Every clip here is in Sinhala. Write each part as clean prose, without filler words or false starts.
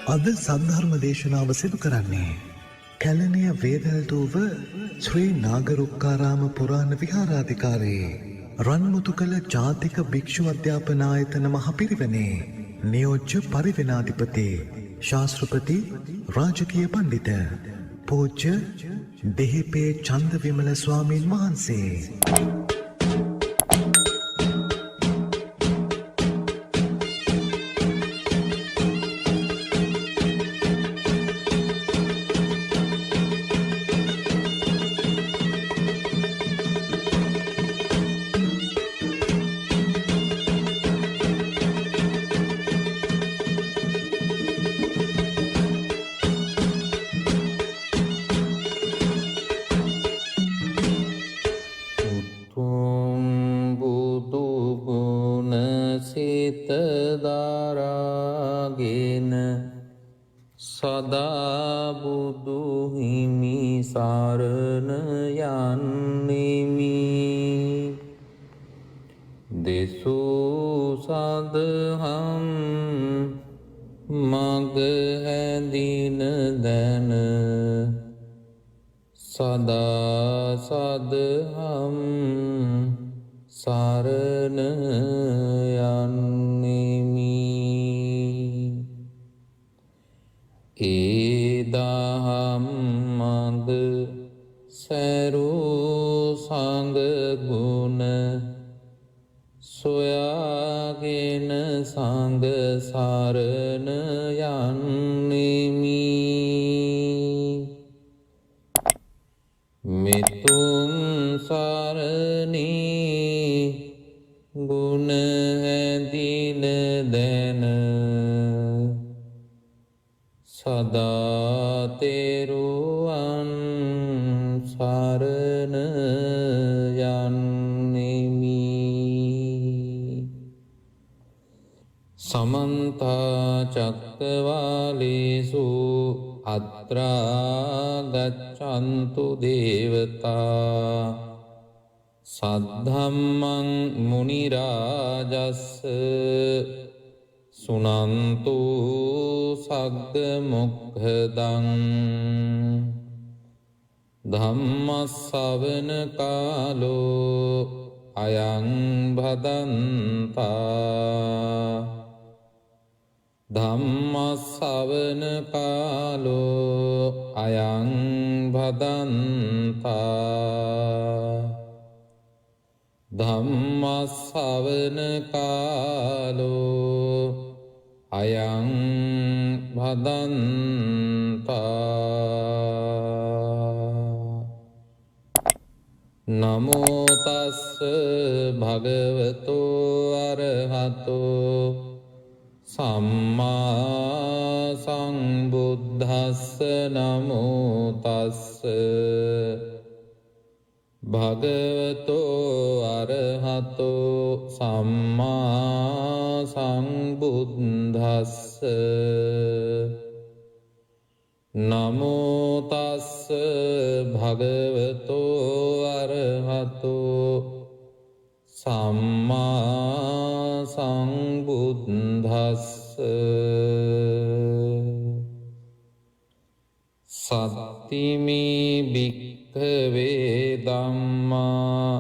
අද සද්ධර්ම දේශනාව සිදු කරන්නේ කැලණිය වේදල්දුව ශ්‍රී නාගරුක්කාරාම පුරාණ විහාරාධිකාරී රන්මුතුකල ජාතික භික්ෂු අධ්‍යාපන ආයතන මහපිරිවෙනේ නියෝජ්‍ය පරිවෙනාධිපති ශාස්ත්‍රපති රාජකීය පණ්ඩිත පූජ්‍ය දෙහිපේ චන්දවිමල ස්වාමීන් වහන්සේ. දරාගෙන සදා බුදු හිමි සරණ යන්නෙමි. දෙසූ සදහම් මග හැඳින දැන සදා සදහම් සරණ යන්නෙමි. ඒ දහම් මඟ සැරූ සංඝ ගුණ සොයාගෙන සංඝ සරණ යන්නෙමි. මෙතුම් සරණී ගුණ හැඳින දැන සදා තෙරුවන් සරණ යන්නෙමි. සමන්ත චක්කවාලේසු අත්‍රා ගච්ඡන්තු දේවතා සද්ධම්මං මුනි රාජස්ස සුනන්තු සග්ග මොක්ඛදං ධම්ම ශ්‍රවණ කාලෝ අයං භදන්තා ධම්ම ශ්‍රවණ කාලෝ අයං භදන්තා ධම්ම ශ්‍රවණ කාලෝ අයං භදන්තා. නමෝ තස්ස භගවතෝ අරහතෝ සම්මා සම්බුද්දස්ස. නමෝ තස්ස භගවතෝ අරහතෝ සම්මා සම්බුද්දස්ස. නමෝ තස්ස භගවතෝ අරහතෝ සම්මා සම්බුද්දස්ස. සත්තිමේ භික්ඛවේ ධම්මා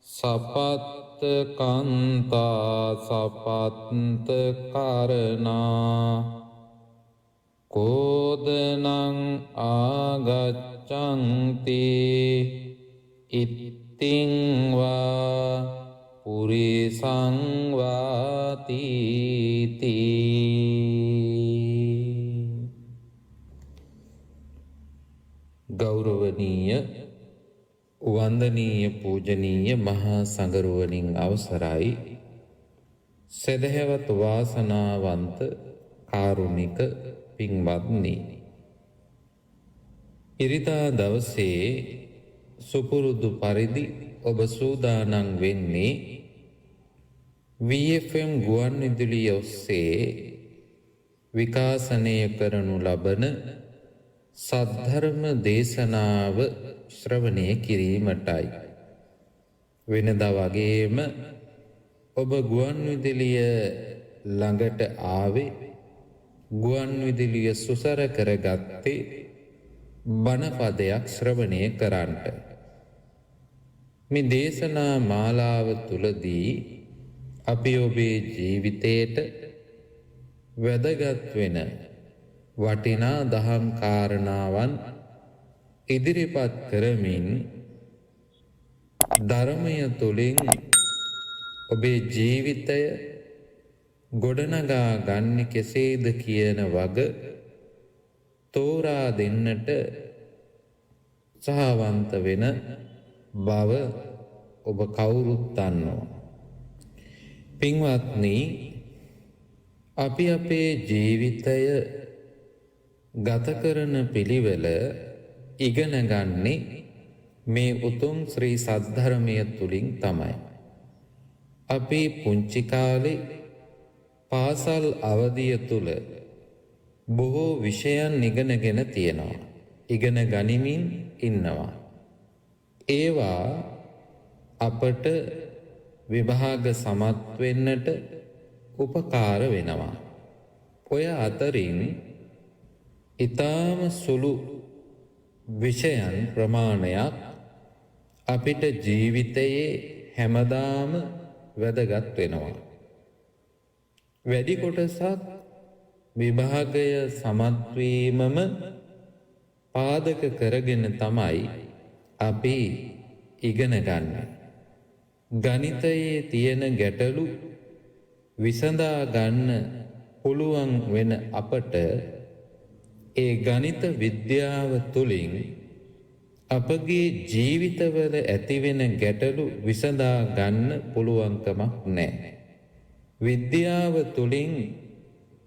සපත්ත කන්තා සපත්ත කරණා කෝදනං ආගච්ඡන්ති ඉත්තිං වා පුරිසං වාතිති. ගෞරවනීය වන්දනීය පූජනීය මහා සංඝරුවනින් අවසරයි. සදහැවත් වාසනාවන්ත කාරුණික පින්වත්නි, ඉරිදා දවසේ සුපුරුදු පරිදි ඔබ සූදානම් වෙන්නේ VFM ගුවන්විදුලිය ඔස්සේ විකාශනය කරනු ලබන සද්ධර්ම දේශනාව ශ්‍රවණය කිරීමටයි. වෙනදා වගේම ඔබ ගුවන්විදුලිය ළඟට ආවේ ගුවන් විදුලිය සුසර කරගත්තේ බණපදයක් ශ්‍රවණය කරන්නට. මේ දේශනා මාලාව තුලදී අපි ඔබේ ජීවිතයට වැදගත් වෙන වටිනා දහම් කාරණාවන් ඉදිරිපත් කරමින් ධර්මය තුළින් ඔබේ ජීවිතය ගොඩනගා ගන්න කෙසේද කියන වග තෝරා දෙන්නට උත්සාහවන්ත වෙන බව ඔබ කවුරුත් දන්නවා. පින්වත්නි, අපි අපේ ජීවිතය ගත කරන පිළිවෙල ඉගෙන ගන්නේ මේ උතුම් ශ්‍රී සද්ධර්මය තුලින් තමයි. අපි පුංචි කාලේ පාසල් අවධිය තුල බොහෝ විෂයන් ඉගෙනගෙන තියෙනවා. ඉගෙන ගනිමින් ඉන්නවා. ඒවා අපට විභාග සමත් වෙන්නට උපකාර වෙනවා. ඔය අතරින් ඊටාම සුළු විෂයන් ප්‍රමාණයක් අපිට ජීවිතයේ හැමදාම වැදගත් වෙනවා. වැඩි කොටසක් විභාගය සමත් වීමම පාදක කරගෙන තමයි අපි ඉගෙන ගන්න. ගණිතයේ තියෙන ගැටලු විසඳා ගන්න පුළුවන් වෙන අපට ඒ ගණිත විද්‍යාව තුළින් අපගේ ජීවිතවල ඇතිවෙන ගැටලු විසඳා ගන්න පුළුවන්කමක් නැහැ. විද්‍යාව තුළින්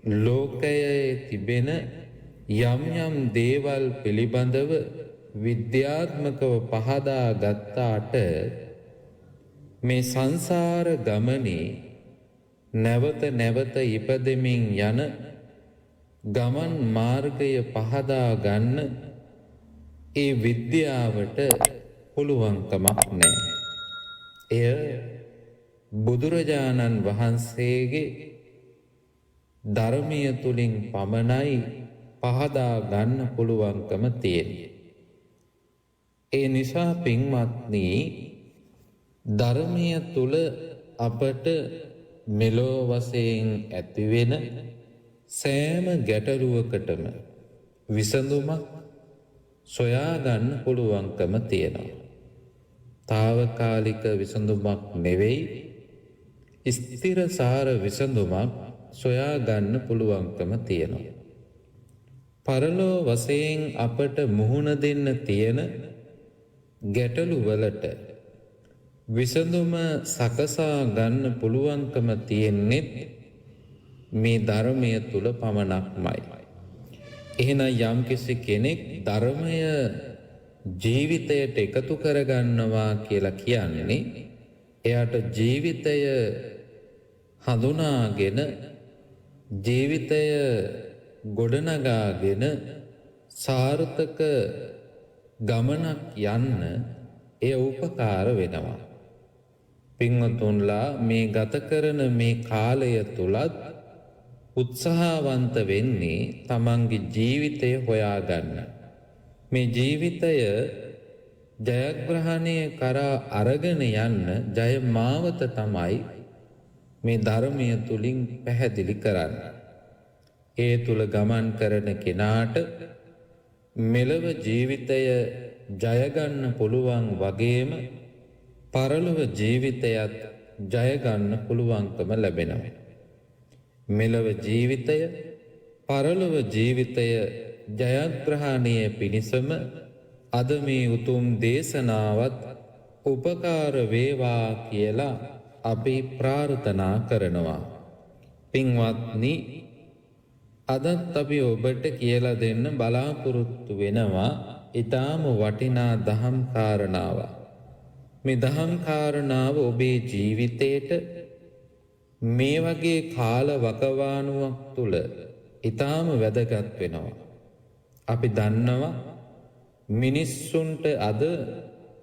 ලෝකයේ තිබෙන යම් යම් දේවල් පිළිබඳව විද්‍යාත්මකව පහදා ගත්තාට මේ සංසාර ගමනේ නැවත නැවත ඉපදෙමින් යන ගමන් මාර්ගය පහදා ගන්න ඒ විද්‍යාවට පුළුවන්කමක් නැහැ. එය බුදුරජාණන් වහන්සේගේ ධර්මය තුලින් පමණයි පහදා ගන්න පුළුවන්කම තියෙන්නේ. ඒ නිසා පින්වත්නි, ධර්මය තුල අපට මෙලෝ වශයෙන් ඇතිවෙන සෑම ගැටලුවකටම විසඳුමක් සොයා ගන්න පුළුවන්කම තියෙනවා. తాවකාලික විසඳුමක් නෙවෙයි, ස්ථිරසාර විසඳුමක් සොයා ගන්න පුළුවන්කම තියෙනවා. පරලෝ වශයෙන් අපට මුහුණ දෙන්න තියෙන ගැටලු වලට විසඳුම සකසා ගන්න පුළුවන්කම තියෙන්නේ මේ ධර්මය තුල පමණක්මයි. එහෙනම් යම්කිසි කෙනෙක් ධර්මය ජීවිතයට එකතු කරගන්නවා කියලා කියන්නේ එයාට ජීවිතය හඳුනාගෙන ජීවිතය ගොඩනගාගෙන සාර්ථක ගමනක් යන්න එය උපකාර වෙනවා. පින්වතුන්ලා, මේ ගත කරන මේ කාලය තුලත් උත්සාහවන්ත වෙන්නේ තමන්ගේ ජීවිතය හොයාගන්න. මේ ජීවිතය ජයග්‍රහණය කරා අරගෙන යන්න ජය මාවත තමයි මේ ධර්මය තුලින් පැහැදිලි කරන්නේ. ඒ තුල ගමන් කරන කෙනාට මෙලව ජීවිතය ජය ගන්න පුළුවන් වගේම පරලොව ජීවිතයත් ජය ගන්න පුළුවන්කම ලැබෙනවා. මෙලව ජීවිතය පරලොව ජීවිතය ජයග්‍රහණය පිණිසම අද මේ උතුම් දේශනාවත් උපකාර වේවා කියලා අපි ප්‍රාර්ථනා කරනවා. පින්වත්නි, අදත් අපි ඔබට කියලා දෙන්න බලාපොරොත්තු වෙනවා ඊටාම වටිනා දහම් කාරණාවක්. මේ දහම් කාරණාව ඔබේ ජීවිතේට මේ වගේ කාල වකවානුවක් තුල ඊටාම වැදගත් වෙනවා. අපි දන්නවා මිනිස්සුන්ට අද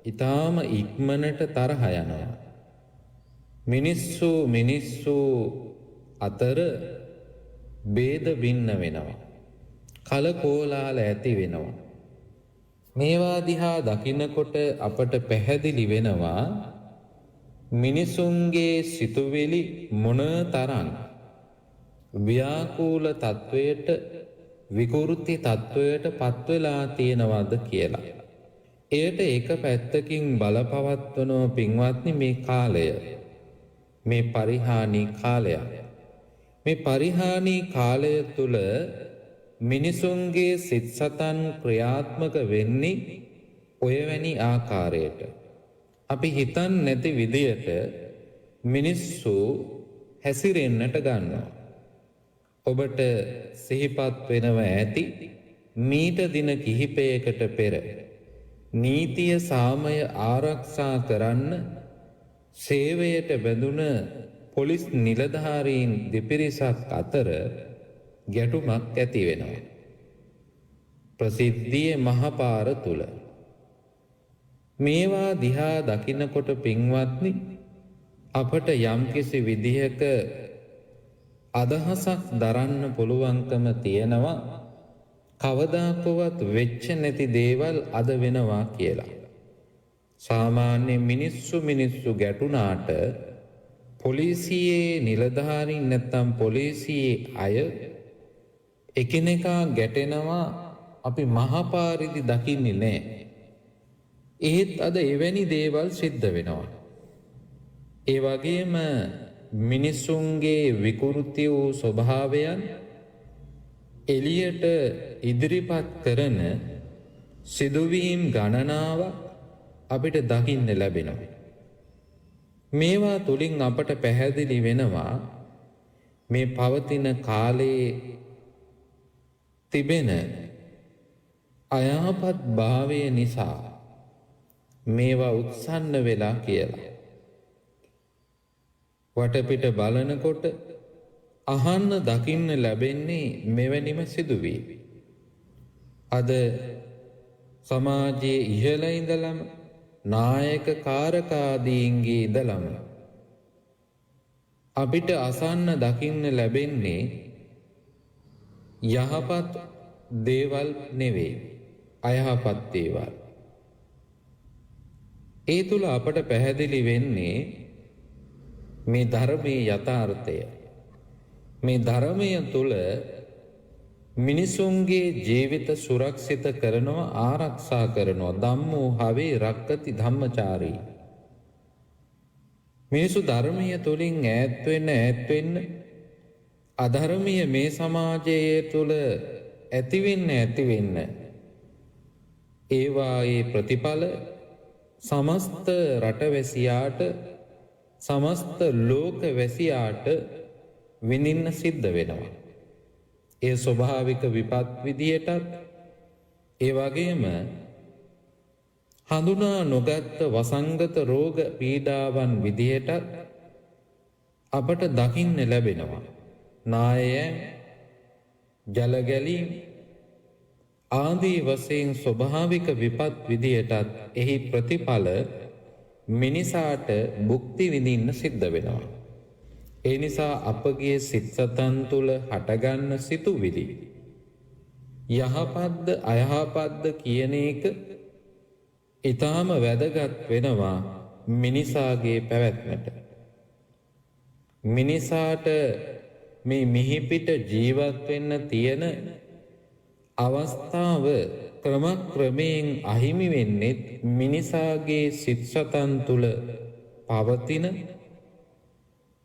ඊටාම ඉක්මනට තරහ යනවා. මිනිස්සු අතර ભેද භින්න වෙනවා. කලකෝලාල ඇති වෙනවා. මේවා දිහා දකින්නකොට අපට පැහැදිලි වෙනවා මිනිසුන්ගේ සිතුවිලි මොන තරම් ව්‍යාකූල තත්වයට විකෘති තත්වයට පත්වෙලා තියෙනවද කියලා. එයට එක පැත්තකින් බලපවත්වනෝ පින්වත්නි මේ කාලය. මේ පරිහානී කාලය. මේ පරිහානී කාලය තුල මිනිසුන්ගේ සිත් සතන් ක්‍රියාත්මක වෙන්නේ ඔය වැනි ආකාරයට. අපි හිතන් නැති විදියට මිනිස්සු හැසිරෙන්නට ගන්නවා. ඔබට සිහිපත් වෙනව ඇති මීට දින කිහිපයකට පෙර නීතිය සාමය ආරක්ෂා කරන්න සේවයට බැඳුන පොලිස් නිලධාරීන් දෙපිරිසක් අතර ගැටුමක් ඇති වෙනවා. ප්‍රසිද්ධියේ මහපාර තුල මේවා දිහා දකින්නකොට පින්වත්නි අපට යම්කිසි විදිහක අදහසක් දරන්න පුළුවන්කම තියෙනවා කවදාකවත් වෙච්ච නැති දේවල් අද වෙනවා කියලා. සාමාන්‍ය මිනිස්සු ගැටුණාට පොලිසියේ නිලධාරීන් නැත්තම් පොලිසියේ අය එකිනෙකා ගැටෙනවා අපි මහපාරේදී දකින්නේ නැහැ. ඒත් අද එවැනි දේවල් සිද්ධ වෙනවා. ඒ වගේම මිනිසුන්ගේ විකෘති වූ ස්වභාවයන් එළියට ඉදිරිපත් කරන සිදුවීම් ගණනාවක් අපිට දකින්න ලැබෙනවා. මේවා තුලින් අපට පැහැදිලි වෙනවා මේ පවතින කාලයේ තිබෙන අයහපත් භාවය නිසා මේවා උත්සන්න වෙලා කියලා. වටපිට බලනකොට අහන්න දකින්න ලැබෙන්නේ මෙවැනිම සිදුවීම්. අද සමාජයේ ඉහළ ඉඳලම නායක කාරකාදීන්ගේ ඉඳලම අපිට අසන්න දකින්න ලැබෙන්නේ යහපත් දේවල් නෙවෙයි අයහපත් දේවල්. ඒ තුල අපට පැහැදිලි වෙන්නේ මේ ධර්මයේ යථාර්ථය. මේ ධර්මය තුල මිනිසුන්ගේ ජීවිත සුරක්ෂිත කරනවා ආරක්ෂා කරනවා. ධම්මෝ හවේ රක්කති ධම්මචාරී. මිනිසු ධර්මය තුලින් ඈත් වෙන්න අධර්මය මේ සමාජයේ තුල ඇති වෙන්න ඒවායේ ප්‍රතිඵල සමස්ත රටවැසියාට සමස්ත ලෝකවැසියාට විඳින්න සිද්ධ වෙනවා. ඒ ස්වභාවික විපත් විදියටත් ඒ වගේම හඳුනා නොගත් වසංගත රෝග පීඩාවන් විදියටත් අපට දකින්න ලැබෙනවා. නායයන් ජලගැලීම් ආදී වශයෙන් ස්වභාවික විපත් විදියටත් එහි ප්‍රතිඵල මිනිසාට භුක්ති විඳින්න සිද්ධ වෙනවා. ඒ නිසා අපගේ සිත් සතන් තුළ හටගන්න සිතුවිලි යහපත්ද අයහපත්ද කියන එක ඊටාම වැදගත් වෙනවා මිනිසාගේ පැවැත්මට. මිනිසාට මේ මිහිපිට ජීවත් වෙන්න තියෙන අවස්ථාව ක්‍රමක්‍රමයෙන් අහිමි වෙන්නේ මිනිසාගේ සිත් සතන් තුළ පවතින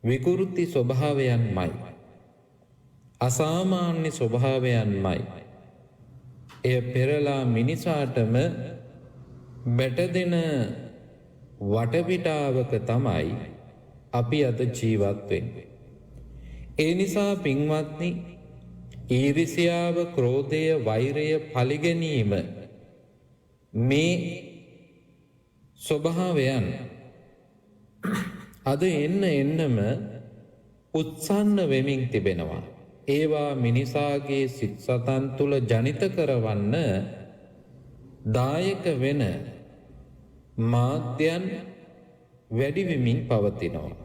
විකෘති ස්වභාවයන්මයි. අසාමාන්‍ය ස්වභාවයන්මයි. එය පෙරලා මිනිසාටම බැටදෙන වටපිටාවක තමයි අපි අද ජීවත් වෙන්නේ. ඒ නිසා පින්වත්නි ඊර්ෂ්‍යාව, ක්‍රෝධය, වෛරය, පලිගැනීම මේ ස්වභාවයන් අද එන්නම උත්සන්න වෙමින් තිබෙනවා. ඒවා මිනිසාගේ සිත් සතන් තුළ ජනිත කරවන්න දායක වෙන මාධ්‍යයන් වැඩි වෙමින් පවතිනවා.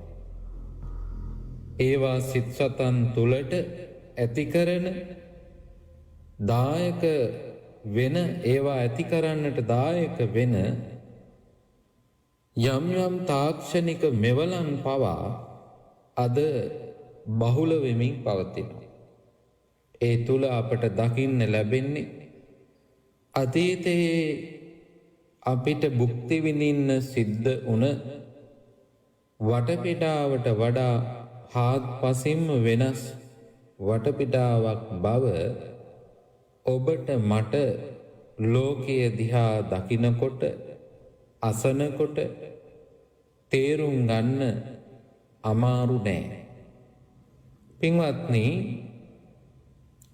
ඒවා සිත් සතන් තුළට ඇති කරන දායක වෙන ඒවා ඇති කරන්නට දායක වෙන යම් යම් තාක්ෂණික මෙවලන් පවා අද බහුල වෙමින් පවතිනවා. ඒ තුල අපට දකින්න ලැබෙන්නේ අතීතයේ අපිට භුක්ති විඳින්න සිද්ධ වුණ වටපිටාවට වඩා හාත්පසින්ම වෙනස් වටපිටාවක් බව ඔබට මට ලෝකයේ දිහා දකිනකොට අසනකොට තේරුම් ගන්න අමාරු නෑ. පින්වත්නි,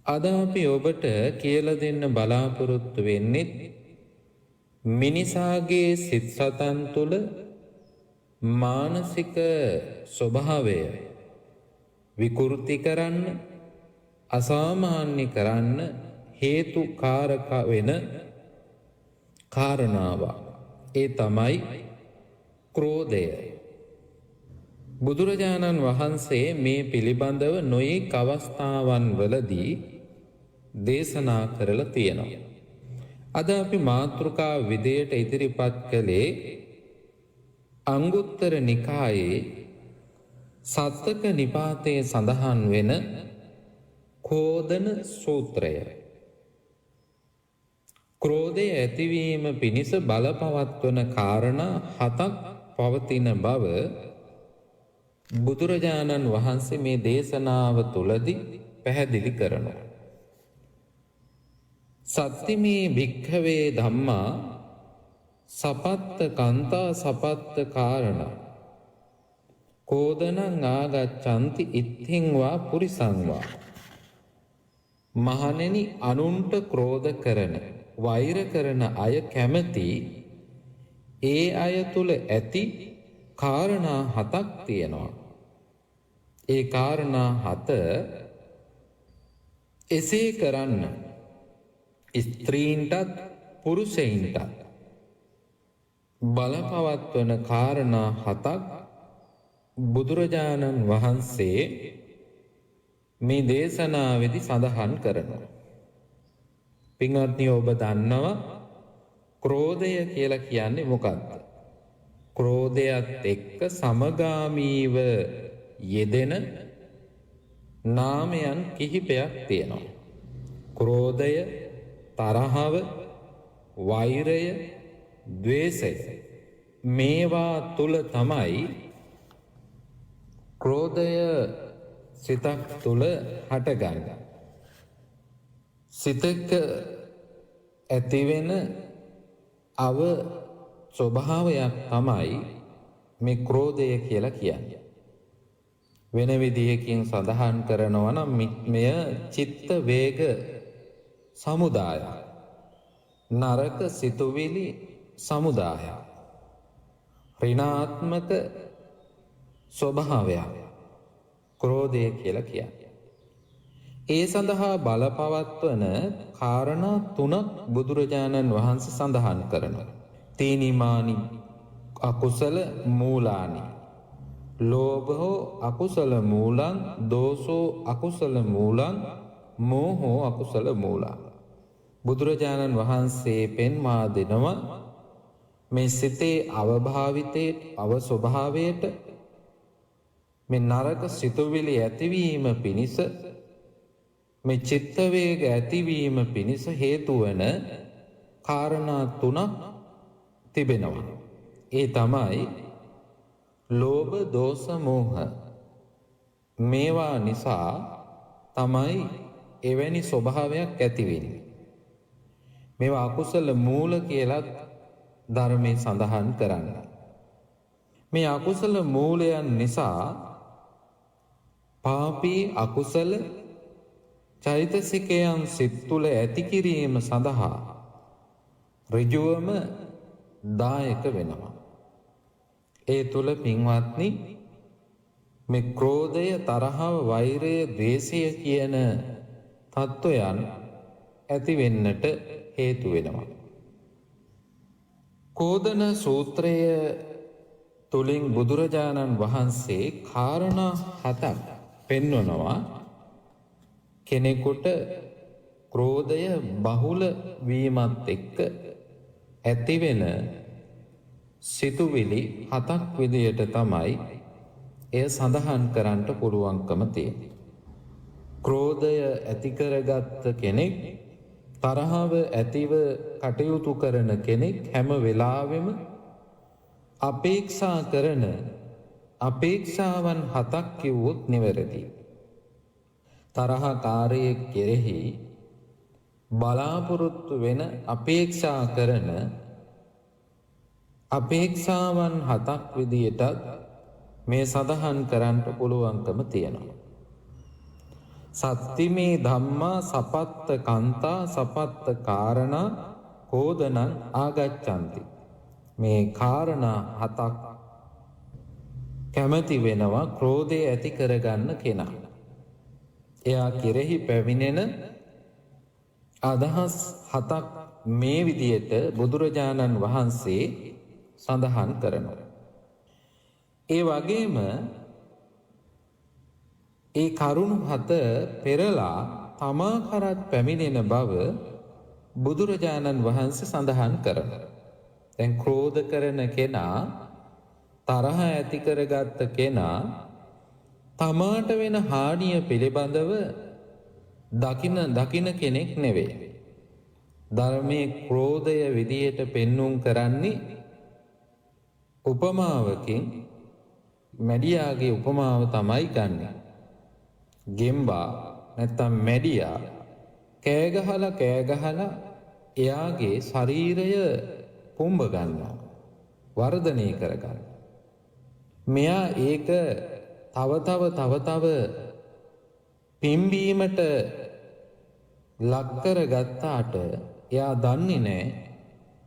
අද අපි ඔබට කියලා දෙන්න බලාපොරොත්තු වෙන්නේ මිනිසාගේ සිත් සතන් තුළ මානසික ස්වභාවය විකෘති කරන්න, අසාමාන්‍ය කරන්න හේතුකාරක වෙන කාරණාවක්. ඒ තමයි ක්‍රෝධය. බුදුරජාණන් වහන්සේ මේ පිළිබඳව නොයෙක් අවස්ථාවන් වලදී දේශනා කරලා තියෙනවා. අද අපි මාතෘකා විදියට ඉදිරිපත් කළේ අංගුත්තර නිකායේ සත්තක නිපාතයේ සඳහන් වෙන කෝධන සූත්‍රය. ක්‍රෝධය ඇතිවීම පිණිස බලපවත්වන කාරණා 7ක් පවතින බව බුදුරජාණන් වහන්සේ මේ දේශනාව තුලදී පැහැදිලි කරනවා. සත්තිමේ භික්ඛවේ ධම්මා සපත්ත කන්තා සපත්ත කාරණා කෝධනං ආගච්ඡanti ඉත්ථින් වා පුරිසං වා. මහණෙනි, අනුන්ට ක්‍රෝධ කරන වෛර කරන අය කැමති ඒ අය තුල ඇති කාරණා 7ක් තියෙනවා. ඒ කාරණා 7 එසේ කරන්න ස්ත්‍රීන්ටත් පුරුෂයින්ටත් බලපවත්වන කාරණා 7ක් බුදුරජාණන් වහන්සේ මේ දේශනාවේදී සඳහන් කරනවා. පින්වත්නි, ඔබ දන්නවා ක්‍රෝධය කියලා කියන්නේ මොකක්ද? ක්‍රෝධයත් එක්ක සමගාමීව යෙදෙන නාමයන් කිහිපයක් තියෙනවා. ක්‍රෝධය, තරහව, වෛරය, ද්වේෂය. මේවා තුල තමයි ක්‍රෝධය සිතක් තුල හටගන්නේ. සිතක ඇතිවෙන අව ස්වභාවයක් තමයි මේ ක්‍රෝධය කියලා කියන්නේ. වෙන විදිහකින් සඳහන් කරනවා නම් මෙය චිත්ත වේග සමුදායක්, නරක සිතුවිලි සමුදායක්, ඍණාත්මක ස්වභාවයක් ක්‍රෝධය කියලා කියන්නේ. ඒ සඳහා බලපවත්වන කාරණා 3ක් බුදුරජාණන් වහන්සේ සඳහන් කරනවා. තීනිමානි අකුසල මූලානි, ලෝභෝ අකුසල මූලං, දෝසෝ අකුසල මූලං, මෝහෝ අකුසල මූලං. බුදුරජාණන් වහන්සේ පෙන්වා දෙනවා මේ සිතේ අවභාවිතයේ අවස්වභාවයට මේ නරක සිතුවිලි ඇතිවීම පිණිස, මේ චිත්ත වේග ඇතිවීම පිණිස හේතු වන කාරණා 3ක් තිබෙනවා. ඒ තමයි ලෝභ, දෝෂ, මෝහ. මේවා නිසා තමයි එවැනි ස්වභාවයක් ඇති වෙන්නේ. මේවා අකුසල මූල කියලා ධර්මයේ සඳහන් කරන්නේ. මේ අකුසල මූලයන් නිසා පාපී අකුසල චෛතසිකයන් සිත් තුළ ඇති කිරීම සඳහා ඍජුවම දායක වෙනවා. ඒ තුළ පින්වත්නි, මේ ක්‍රෝධය, තරහව, වෛරය, ද්වේෂය කියන තත්වයන් ඇති වෙන්නට හේතු වෙනවා. කෝධන සූත්‍රය තුලින් බුදුරජාණන් වහන්සේ කාරණා 7ක් පෙන්වනවා. කෙනෙකුට ක්‍රෝධය බහුල වීමත් එක්ක ඇතිවෙන සිතුවිලි 7ක් විදියට තමයි එය සඳහන් කරන්නට පුළුවන්කම තියෙන්නේ. ක්‍රෝධය ඇති කරගත්ත කෙනෙක්, තරහව ඇතිව කටයුතු කරන කෙනෙක් හැම වෙලාවෙම අපේක්ෂා කරන අපේක්ෂාවන් 7ක් කිව්වොත් නිවැරදි. තරහකාරයෙක් කෙරෙහි බලාපොරොත්තු වෙන අපේක්ෂා කරන අපේක්ෂාවන් 7ක් විදියටත් මේ සඳහන් කරන්නට පුළුවන්කම තියෙනවා. සත්තිමේ ධම්මා සපත්ත කන්තා සපත්ත කාරණා කෝදනං ආගච්ඡanti. මේ කාරණා 7ක් කැමති වෙනවා ක්‍රෝධය ඇති කරගන්න කෙනා. එයා කෙරෙහි පැමිණෙන අදහස් 7ක් මේ විදියට බුදුරජාණන් වහන්සේ සඳහන් කරනවා. ඒ වගේම ඒ කරුණු 7 පෙරලා තමා කරත් පැමිණෙන බව බුදුරජාණන් වහන්සේ සඳහන් කරනවා. දැන් ක්‍රෝධ කරන කෙනා, තරහ ඇති කරගත්ත කෙනා තමාට වෙන හානිය පිළිබඳව දකින කෙනෙක් නෙවෙයි. ධර්මයේ ක්‍රෝධය විදියට පෙන්눔 කරන්නේ උපමාවකින්. මැඩියාගේ උපමාව තමයි ගන්නෙ. ගෙම්බා නැත්තම් මැඩියා කෑ ගහලා එයාගේ ශරීරය පුම්බ ගන්නවා, වර්ධනය කර ගන්නවා. මෙයා ඒක තව පිම්බීමට ලක් කරගත්තාට එයා දන්නේ නැහැ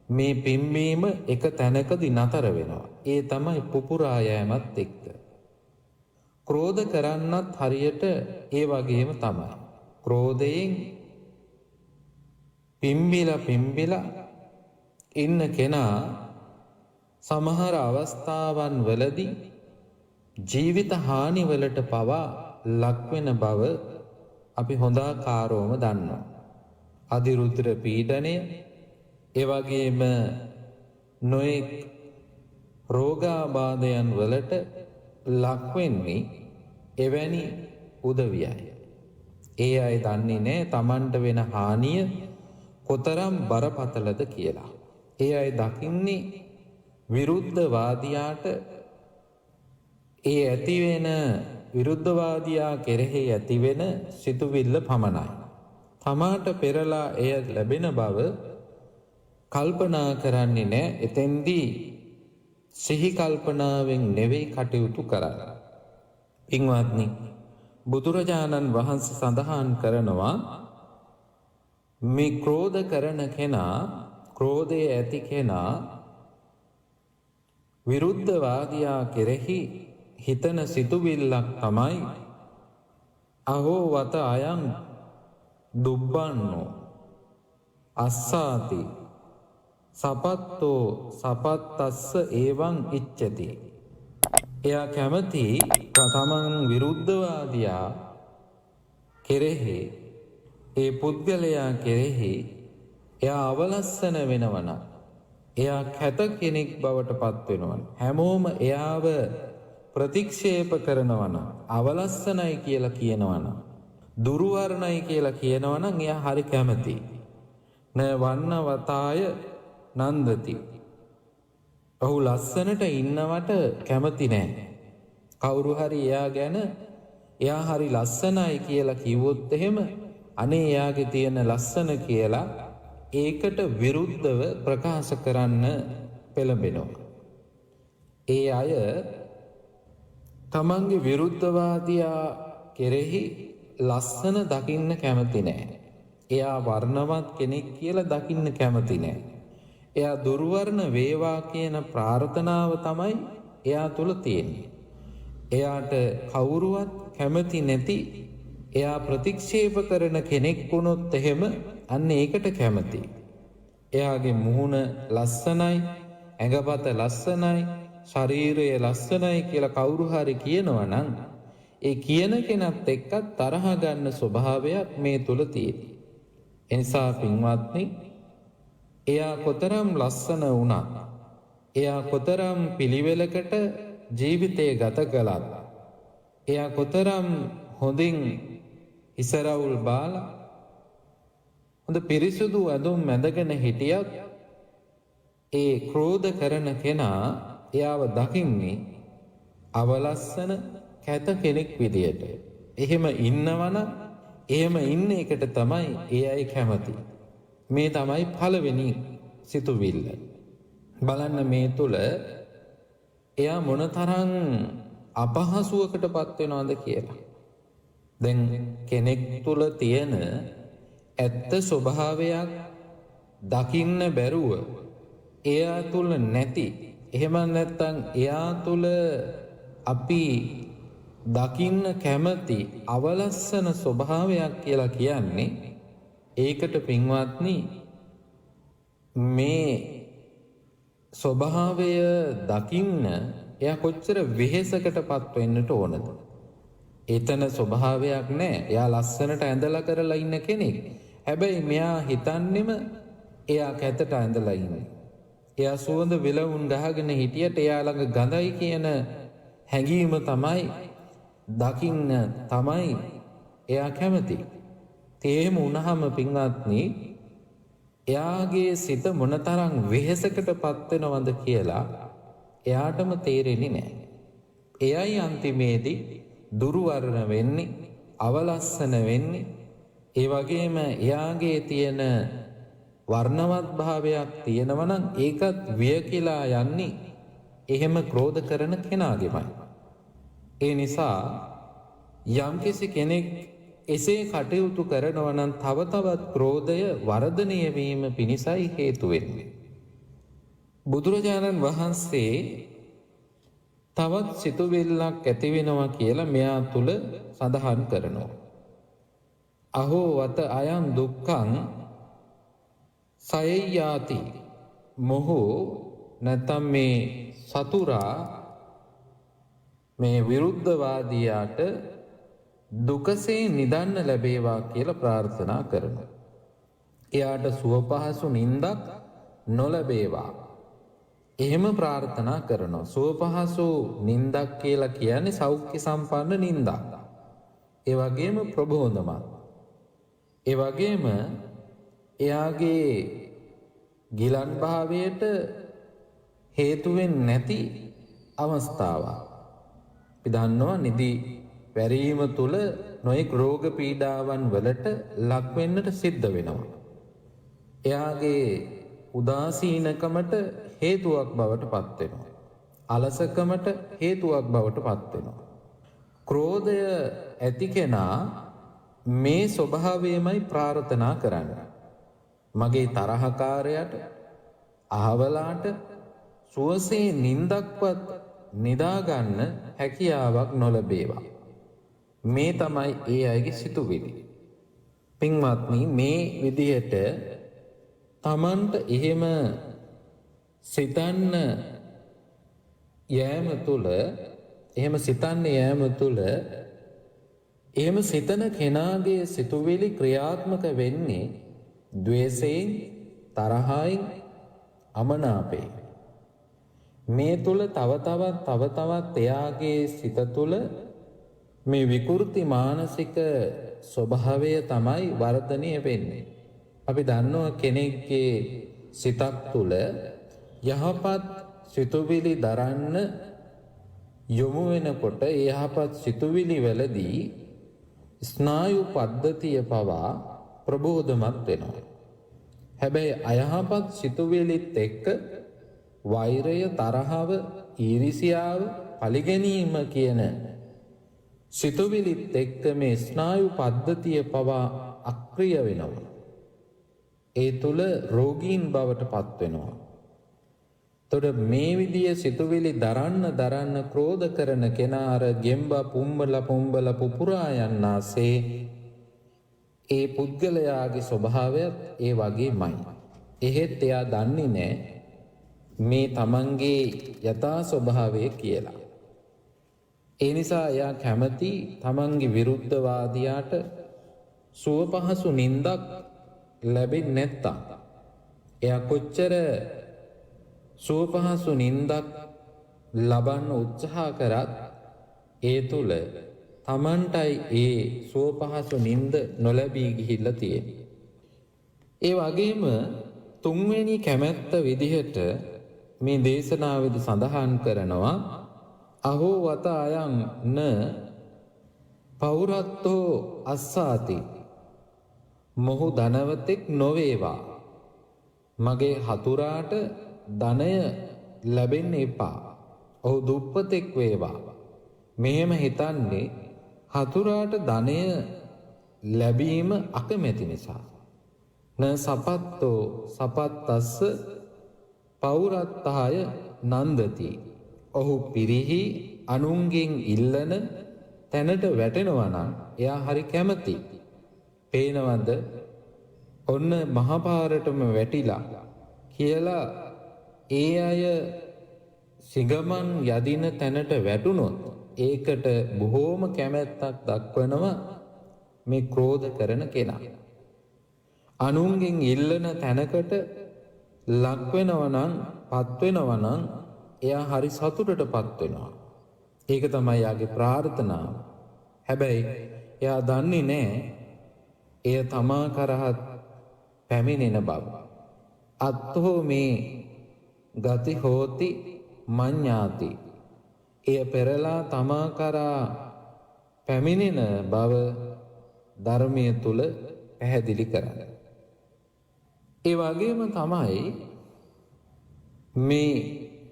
මේ පිම්බීම එක තැනකදී නතර වෙනවා. ඒ තමයි පුපුරා යෑමත් එක්ක. ක්‍රෝධ කරන්නත් හරියට ඒ වගේම තමයි. ක්‍රෝධයෙන් පිම්බිලා ඉන්න කෙනා සමහර අවස්ථාවන් වලදී ජීවිත හානි වලට පවා ලක්වෙන බව අපි හොඳාකාරවම දන්නවා. අධිරුද්‍ර පීඩනය, ඒ වගේම නොයෙක් රෝගාබාධයන් වලට ලක්වෙන්නේ එවැනි උදවියයි. ඒ අය දන්නේ නැහැ Tamanට වෙන හානිය කොතරම් බරපතලද කියලා. ඒ අය දකින්නේ විරුද්ධවාදියාට ඒ ඇතිවෙන විරුද්ධවාදියා කෙරෙහි ඇතිවෙන සිතුවිල්ල පමණයි. තමාට පෙරලා එය ලැබෙන බව කල්පනා කරන්නේ නැහැ. එතෙන්දී සිහි කල්පනාවෙන් නෙවෙයි කටයුතු කරන්නේ. පින්වත්නි, බුදුරජාණන් වහන්සේ සඳහන් කරනවා මේ ක්‍රෝධ කරන කෙනා, ක්‍රෝධය ඇති කෙනා විරුද්ධවාදියා කෙරෙහි හිතන සිතුවිල්ලක් තමයි අහෝ වත අයං දුබ්බන්නෝ අස්සාති සපත්තෝ සපත්තස්ස ඒවං ඉච්ඡති. එයා කැමති තමන් විරුද්ධවාදියා කෙරෙහි, ඒ පුද්ගලයා කෙරෙහි එයා අවලස්සන වෙනවනම්, එයා කැත කෙනෙක් බවට පත් වෙනවනම්, හැමෝම එයාව ප්‍රතික්ෂේප කරනවනම්, අවලස්සනයි කියලා කියනවනම්, දුර්වර්ණයි කියලා කියනවනම් එයා හරි කැමති. න වන්නවතාය නන්දති. ඔහු ලස්සනට ඉන්නවට කැමති නෑ. කවුරු හරි එයා ගැන එයා හරි ලස්සනයි කියලා කිව්වොත් එහෙම අනේ එයාගේ තියෙන ලස්සන කියලා ඒකට විරුද්ධව ප්‍රකාශ කරන්න පෙළඹෙනවා. ඒ අය තමන්ගේ විරුද්ධවාදියා කෙරෙහි ලස්සන දකින්න කැමති නෑ. එයා වර්ණවත් කෙනෙක් කියලා දකින්න කැමති නෑ. එයා දුර්වර්ණ වේවා කියන ප්‍රාර්ථනාව තමයි එයා තුල තියෙන්නේ. එයාට කවුරුවත් කැමති නැති, එයා ප්‍රතික්ෂේප කරන කෙනෙක් වුණොත් එහෙම අන්න ඒකට කැමති. එයාගේ මුහුණ ලස්සනයි, ඇඟපත ලස්සනයි, ශරීරය ලස්සනයි කියලා කවුරු හරි කියනවා නම් ඒ කියන කෙනත් එක්ක තරහ ගන්න ස්වභාවයක් මේ තුල තියෙනවා. එනිසා පින්වත්නි, එයා කොතරම් ලස්සන වුණත්, එයා කොතරම් පිළිවෙලකට ජීවිතය ගත කළත්, එයා කොතරම් හොඳින් ඉසරවුල් බාලා හොඳ පිරිසුදු ඇඳුම් මැදගෙන හිටියත්, ඒ ක්‍රෝධ කරන කෙනා එයාව දකින්නේ අවලස්සන කැත කෙනෙක් විදියට. එහෙම ඉන්නවනම් එහෙම ඉන්න එකට තමයි ඒ අය කැමති. මේ තමයි පළවෙනි සිතුවිල්ල. බලන්න මේ තුල එයා මොනතරම් අපහසුවකටපත් වෙනවද කියලා. දැන් කෙනෙක් තුල තියෙන ඇත්ත ස්වභාවයක් දකින්න බැරුව, එයා තුල නැති, එහෙම නැත්නම් එයා තුල අපි දකින්න කැමති අවලස්සන ස්වභාවයක් කියලා කියන්නේ, ඒකට පින්වත්නි මේ ස්වභාවය දකින්න එයා කොච්චර වෙහෙසකටපත් වෙන්නට ඕනද? එතන ස්වභාවයක් නැහැ. එයා ලස්සනට ඇඳලා කරලා ඉන්න කෙනෙක්. හැබැයි මෙයා හිතන්නෙම එයා කැතට ඇඳලා ඉන්නේ. එයා සුවඳ විලවුන් ගහගෙන හිටියට එයා ළඟ ගඳයි කියන හැඟීම තමයි, දකින්න තමයි එයා කැමති. තේම වුණාම පින්වත්නි, එයාගේ සිත මොනතරම් වෙහෙසකටපත් වෙනවද කියලා එයාටම තේරෙන්නේ නැහැ. එයයි අන්තිමේදී දුර්වර්ණ වෙන්නේ, අවලස්සන වෙන්නේ. ඒ වගේම එයාගේ තියෙන වර්ණවත් භාවයක් තියෙනවා නම් ඒකත් වියකිලා යන්නේ එහෙම ක්‍රෝධ කරන කෙනාගෙමයි. ඒ නිසා යම්කිසි කෙනෙක් එසේ කටයුතු කරනවා නම් තව තවත් ක්‍රෝධය වර්ධනය වීම පිණිසයි හේතු වෙන්නේ. බුදුරජාණන් වහන්සේ තවත් සිතුවිල්ලක් ඇති වෙනවා කියලා මෙයා තුල සඳහන් කරනවා. අහෝ වත අයං දුක්ඛං සයයාති. මොහු නැත්නම් මේ සතුරා, මේ විරුද්ධවාදියාට දුකසේ නිදන්න ලැබේවා කියලා ප්‍රාර්ථනා කරනවා. එයාට සුව පහසු නින්දක් නොලැබේවා එහෙම ප්‍රාර්ථනා කරනවා. සුව පහසු නින්දක් කියලා කියන්නේ සෞඛ්‍ය සම්පන්න නින්දක්. ඒ වගේම ප්‍රබෝධමත්. ඒ වගේම එයාගේ ගිලන් භාවයට හේතු වෙන්නේ නැති අවස්ථාවක්. අපි දන්නවා නිදි වැරීම තුල නොයෙක් රෝග පීඩාවන් වලට ලක් වෙන්නට සිද්ධ වෙනවා. එයාගේ උදාසීනකමට හේතුවක් බවට පත් වෙනවා. අලසකමට හේතුවක් බවට පත් වෙනවා. ක්‍රෝධය ඇති කෙනා මේ ස්වභාවයමයි ප්‍රාර්ථනා කරන්නේ. මගේ තරහකාරයට, අහවලාට සුවසේ නින්දක්වත් නිදාගන්න හැකියාවක් නොලැබේවා. මේ තමයි ඒ අයගේ සිතුවිලි. පින්වත්නි, මේ විදිහට තමන්ට එහෙම සිතන්න යෑම තුළ, එහෙම සිතන කෙනාගේ සිතුවිලි ක්‍රියාත්මක වෙන්නේ ද්වේෂයෙන්, තරහයෙන්, අමනාපයෙන්. මේ තුල තව තවත් එයාගේ සිත තුල මේ විකෘති මානසික ස්වභාවය තමයි වර්ධනය වෙන්නේ. අපි දන්නවා කෙනෙක්ගේ සිතක් තුල යහපත් සිතුවිලි දරන්න යොමු වෙනකොට ඒ යහපත් සිතුවිලි වලදී ස්නායු පද්ධතිය පවා ප්‍රබෝධමත් වෙනවා. හැබැයි අයහපත් සිතුවිලිත් එක්ක වෛරය, තරහව, ඊර්ෂ්‍යාව, පලිගැනීම කියන සිතුවිලිත් එක්ක මේ ස්නායු පද්ධතිය පවා අක්‍රිය වෙනවා. ඒ තුල රෝගීන් බවට පත් වෙනවා. තොට මේ විදිය සිතුවිලි දරන්න ක්‍රෝධ කරන කෙනා අර ගෙම්බා පුම්බල පුපුරා යන්නාසේ ඒ පුද්ගලයාගේ ස්වභාවයත් ඒ වගේමයි. එහෙත් එයා දන්නේ නැහැ මේ තමන්ගේ යථා ස්වභාවය කියලා. ඒ නිසා එයා කැමති තමන්ගේ විරුද්ධවාදියාට සුව පහසු නින්දක් ලැබෙන්නේ නැත්තම්. එයා කොච්චර සුව පහසු නින්දක් ලබන්න උත්සාහ කරත් ඒ තුල තමන්ටයි ඒ සුව පහසු නින්ද නොලැබී ගිහිල්ලා තියෙන්නේ. ඒ වගේම තුන්වෙනි කැමැත්ත විදිහට මේ දේශනාවේදී සඳහන් කරනවා අහෝ වත අයං න පෞරත්තෝ අස්සාති. මොහු ධනවතෙක් නොවේවා. මගේ හතුරාට ධනය ලැබෙන්න එපා. ඔහු දුප්පතෙක් වේවා. මෙහෙම හිතන්නේ හතුරාට ධනය ලැබීම අකමැති නිසා. න සපත්තෝ සපත්තස්ස පෞරත්තාය නන්දති. ඔහු පිරිහි අනුන්ගෙන් ඉල්ලන තැනට වැටෙනවා නම් එයා හරි කැමති. පේනවද? ඔන්න මහපාරටම වැටිලා කියලා ඒ අය සිගමන් යදින තැනට වැටුනොත් ඒකට බොහෝම කැමැත්තක් දක්වනවා මේ ක්‍රෝධ කරන කෙනා. අනුන්ගෙන් ඉල්ලන තැනකට ලක් වෙනවා නම්, පත් වෙනවා නම් එයා හරි සතුටටපත් වෙනවා. ඒක තමයි යාගේ ප්‍රාර්ථනාව. හැබැයි එයා දන්නේ නැහැ එය තමා කරහත් පැමිණෙන බව. අත්තෝ මේ ගති හෝති මඤ්ඤාති. එය පෙරලා තමා කරා පැමිණෙන බව ධර්මයේ තුල පැහැදිලි කරන්නේ. ඒ වගේම තමයි මේ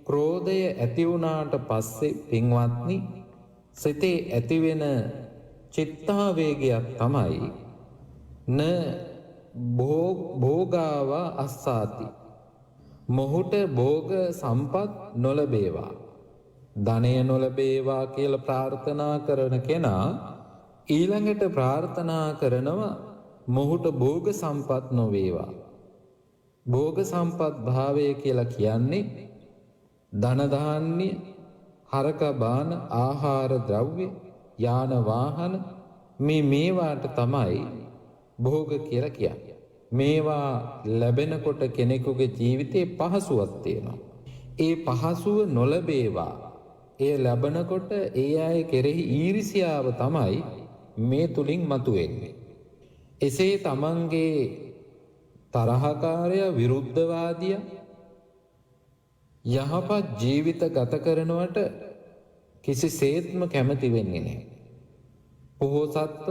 ක්‍රෝධය ඇති වුණාට පස්සේ පින්වත්නි සිතේ ඇතිවෙන චිත්තාවේගයක් තමයි න භෝගාව අස්සාති. මොහුට භෝග සම්පත් නොලබේවා. ධනය නොලබේවා කියලා ප්‍රාර්ථනා කරන කෙනා ඊළඟට ප්‍රාර්ථනා කරනවා මොහුට භෝග සම්පත් නොවේවා. භෝග සම්පත් භාවය කියලා කියන්නේ ධන ධාන්‍ය, හරක බාන, ආහාර ද්‍රව්‍ය, යාන වාහන මේවාට තමයි භෝග කියලා කියන්නේ. මේවා ලැබෙනකොට කෙනෙකුගේ ජීවිතේ පහසුවක් තියෙනවා. ඒ පහසුව නොලබේවා. ඒ ලැබෙනකොට ඒ අය කෙරෙහි ඊර්ෂ්‍යාව තමයි මේ තුලින් මතුවෙන්නේ. එසේ තමන්ගේ තරහකාරය විරුද්ධවාදියා යහපත් ජීවිත ගත කරනවට කිසිසේත්ම කැමති වෙන්නේ නැහැ. පොහොසත්ව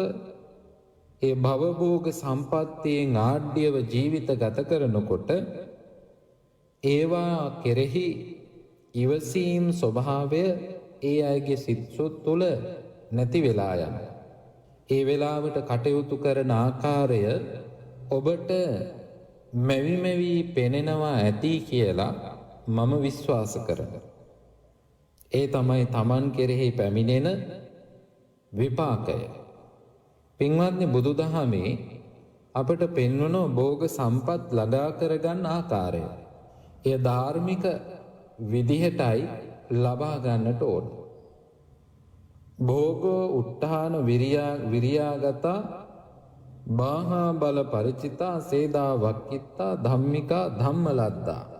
ඒ භවභෝග සම්පත්තියෙන් ආඩ්‍යව ජීවිත ගත කරනකොට ඒවා කෙරෙහි ඉවසීම් ස්වභාවය ඒ අයගේ සිත්සුත් තුළ නැති වෙලා යනවා. ඒ වෙලාවට කටයුතු කරන ආකාරය ඔබට මැවි මැවි පෙනෙනවා ඇති කියලා මම විශ්වාස කරනවා. ඒ තමයි Taman කෙරෙහි පැමිණෙන විපාකය. පින්වත්නි, බුදුදහමේ අපට පෙන්වන භෝග සම්පත් ළඟා කරගන්න ආකාරය. එය ධාර්මික විදිහටයි ලබා ගන්නට ඕන. භෝගෝ උට්ඨාන විරියාගත බාහා බල පරිචිතා සේදා වක්කිත්තා ධම්මිකා ධම්මලද්දා.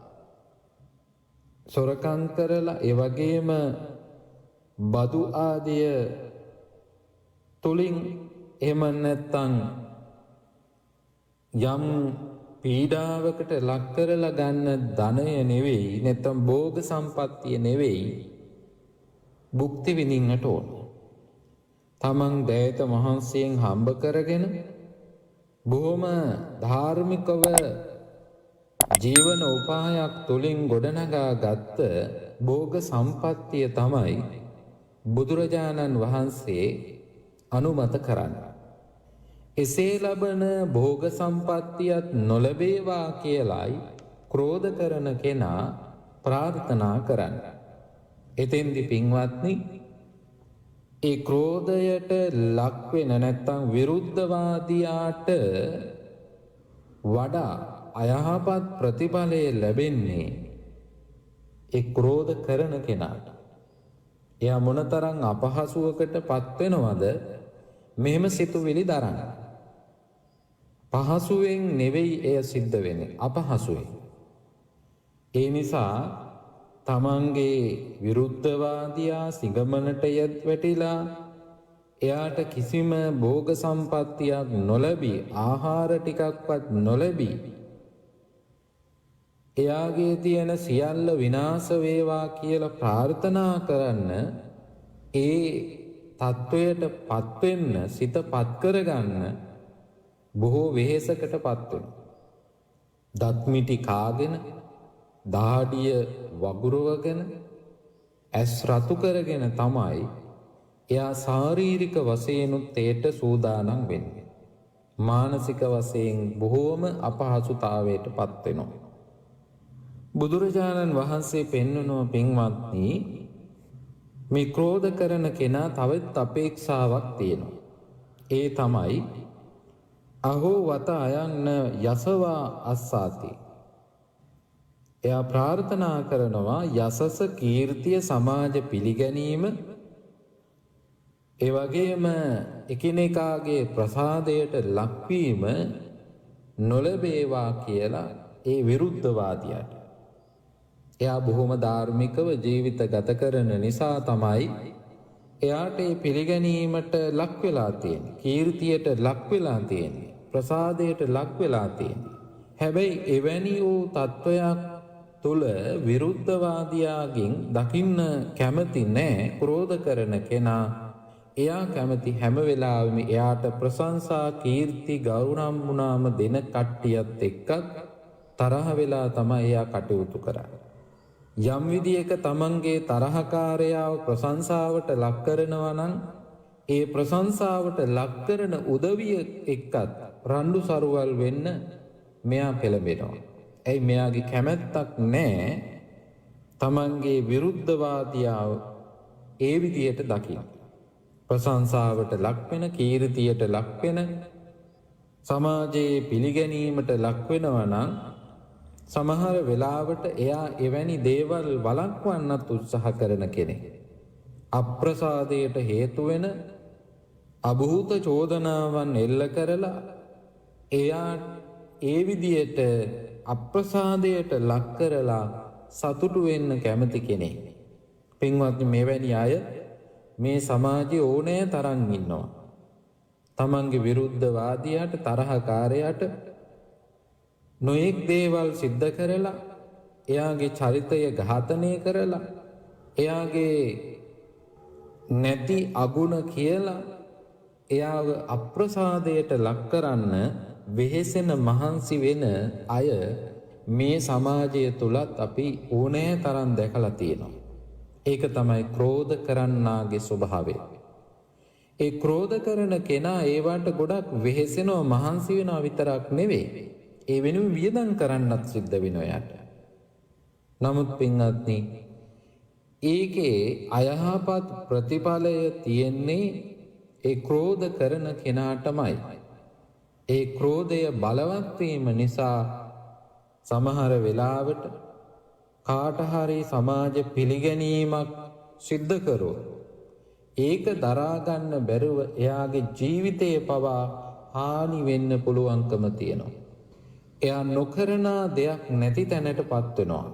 සොරකම් කරලා ඒ වගේම බදු ආදිය තුලින් එහෙම නැත්නම් යම් පීඩාවකට ලක් කරලා ගන්න ධනය නෙවෙයි, නැත්නම් භෝග සම්පත්තිය නෙවෙයි භුක්ති විඳින්නට ඕන. තමන් දෑත මහන්සියෙන් හම්බ කරගෙන බොහොම ධාර්මිකව ජීවන උපායක් තුලින් ගොඩනගා ගත්ත භෝග සම්පත්තිය තමයි බුදුරජාණන් වහන්සේ අනුමත කරන්නේ. එසේ ලබන භෝග සම්පත්තියත් නොලැබේවා කියලායි ක්‍රෝධ කරන කෙනා ප්‍රාර්ථනා කරන්නේ. එතෙන්දි පින්වත්නි, ඒ ක්‍රෝධයට ලක් වෙන නැත්නම් විරුද්ධවාදියාට වඩා අයහපත් ප්‍රතිඵලය ලැබෙන්නේ ඒ ක්‍රෝධ කරන කෙනාට. එයා මොනතරම් අපහසුවකට පත්වෙනවද මෙහෙම සිතුවිලි දරන්න. පහසුවෙන් නෙවෙයි එය සිද්ධ වෙන්නේ, අපහසුවෙන්. ඒ නිසා තමන්ගේ විරුද්ධවාදියා සිගමනට වැටිලා එයාට කිසිම භෝග සම්පත්තියක් නොලැබී ආහාර ටිකක්වත් නොලැබී එයාගේ තියෙන සියල්ල විනාශ වේවා කියලා ප්‍රාර්ථනා කරන්න, ඒ තත්වයට පත්වෙන්න, සිත පත් කරගන්න බොහෝ වෙහෙසකට පත්වෙන. දත්මිටි කාගෙන, දාඩිය වගුරුවගෙන, ඇස් රතු කරගෙන තමයි එයා ශාරීරික වශයෙන්ුත් ඒට සූදානම් වෙන්නේ. මානසික වශයෙන් බොහෝම අපහසුතාවයට පත්වෙනවා. බුදුරජාණන් වහන්සේ පෙන්වනවා පින්වත්නි, මේ ක්‍රෝධ කරන කෙනා තවත් අපේක්ෂාවක් තියෙනවා. ඒ තමයි අහෝ වත අයන්න යසවා අස්සාති. එයා ප්‍රාර්ථනා කරනවා යසස, කීර්තිය, සමාජ පිළිගැනීම, ඒ වගේම එකිනෙකාගේ ප්‍රසාදයට ලක්වීම නොලැබේවා කියලා ඒ විරුද්ධවාදියාට. එයා බොහොම ධාර්මිකව ජීවිත ගත කරන නිසා තමයි එයාට ඒ පිළිගැනීමට ලක් වෙලා තියෙන්නේ, කීර්තියට ලක් වෙලා තියෙන්නේ, ප්‍රසාදයට ලක් වෙලා තියෙන්නේ. හැබැයි එවැනි වූ තත්වයක් තුළ විරුද්ධවාදියාගෙන් දකින්න කැමති නෑ ක්‍රෝධ කරන කෙනා. එයා කැමති හැම වෙලාවෙම එයාට ප්‍රශංසා, කීර්ති, ගෞරවම්ුණාම දෙන කට්ටියත් එක්කත් තරහ වෙලා තමයි එයා කටයුතු කරන්නේ. යම් විදියක තමන්ගේ තරහකාරයාව ප්‍රශංසාවට ලක් කරනවා නම් ඒ ප්‍රශංසාවට ලක් කරන උදවිය එක්කත් රණ්ඩු සරුවල් වෙන්න මෙයා පෙළඹෙනවා. ඇයි? මෙයාගේ කැමැත්තක් නෑ තමන්ගේ විරුද්ධවාදියාව ඒ විදියට දකින්න. ප්‍රශංසාවට ලක් වෙන, කීර්තියට ලක් වෙන, සමාජයේ පිළිගැනීමට ලක් වෙනවා නම් සමහර වෙලාවට එයා එවැනි දේවල් වළක්වන්නත් උත්සාහ කරන කෙනෙක්. අප්‍රසාදයට හේතු වෙන අභූත චෝදනාවන් එල්ල කරලා එයා ඒ විදියට අප්‍රසාදයට ලක් කරලා සතුටු වෙන්න කැමති කෙනෙක්. පින්වත්නි, මෙවැනි අය මේ සමාජයේ ඕනෑ තරම් ඉන්නවා. තමන්ගේ විරුද්ධවාදියාට, තරහකාරයාට නොයෙක් දේවල් සිද්ධ කරලා, එයාගේ චරිතය ඝාතනය කරලා, එයාගේ නැති අගුණ කියලා එයාව අප්‍රසාදයට ලක් කරන්න වෙහෙසෙන, මහන්සි වෙන අය මේ සමාජය තුලත් අපි ඕනෑ තරම් දැකලා තියෙනවා. ඒක තමයි ක්‍රෝධ කරන්නාගේ ස්වභාවය. ඒ ක්‍රෝධ කරන කෙනා ඒවට ගොඩක් වෙහෙසෙනවා, මහන්සි වෙනවා විතරක් නෙවෙයි, ඒ වෙනුවෙන් වියදම් කරන්නත් සිද්ධ වෙනවා යාට. නමුත් පින්වත්නි, ඒකේ අයහපත් ප්‍රතිඵලය තියෙන්නේ ඒ ක්‍රෝධ කරන කෙනාටමයි. ඒ ක්‍රෝධය බලවත් වීම නිසා සමහර වෙලාවට කාට හරි සමාජ පිළිගැනීමක් සිද්ධ කරොත් ඒක දරා ගන්න බැරුව එයාගේ ජීවිතය පවා හානි වෙන්න පුළුවන්කම තියෙනවා. එයා නොකරන දෙයක් නැති තැනටපත් වෙනවා.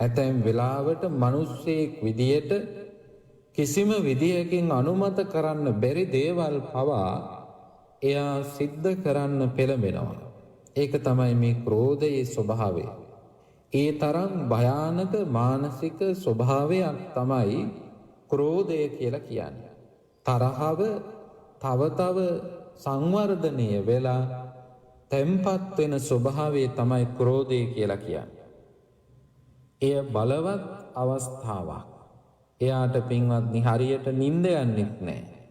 ඇතැම් වෙලාවට මිනිස්සෙක් විදියට කිසිම විදියකින් අනුමත කරන්න බැරි දේවල් පවා එයා සිද්ධ කරන්න පෙළඹෙනවා. ඒක තමයි මේ ක්‍රෝධයේ ස්වභාවය. ඒ තරම් භයානක මානසික ස්වභාවයක් තමයි ක්‍රෝධය කියලා කියන්නේ. තරහව තව සංවර්ධනය වෙලා තැම්පත් වෙන ස්වභාවය තමයි ක්‍රෝධය කියලා කියන්නේ. එය බලවත් අවස්ථාවක්. එයාට පින්වත්නි හරියට නිින්ද යන්නෙත් නැහැ.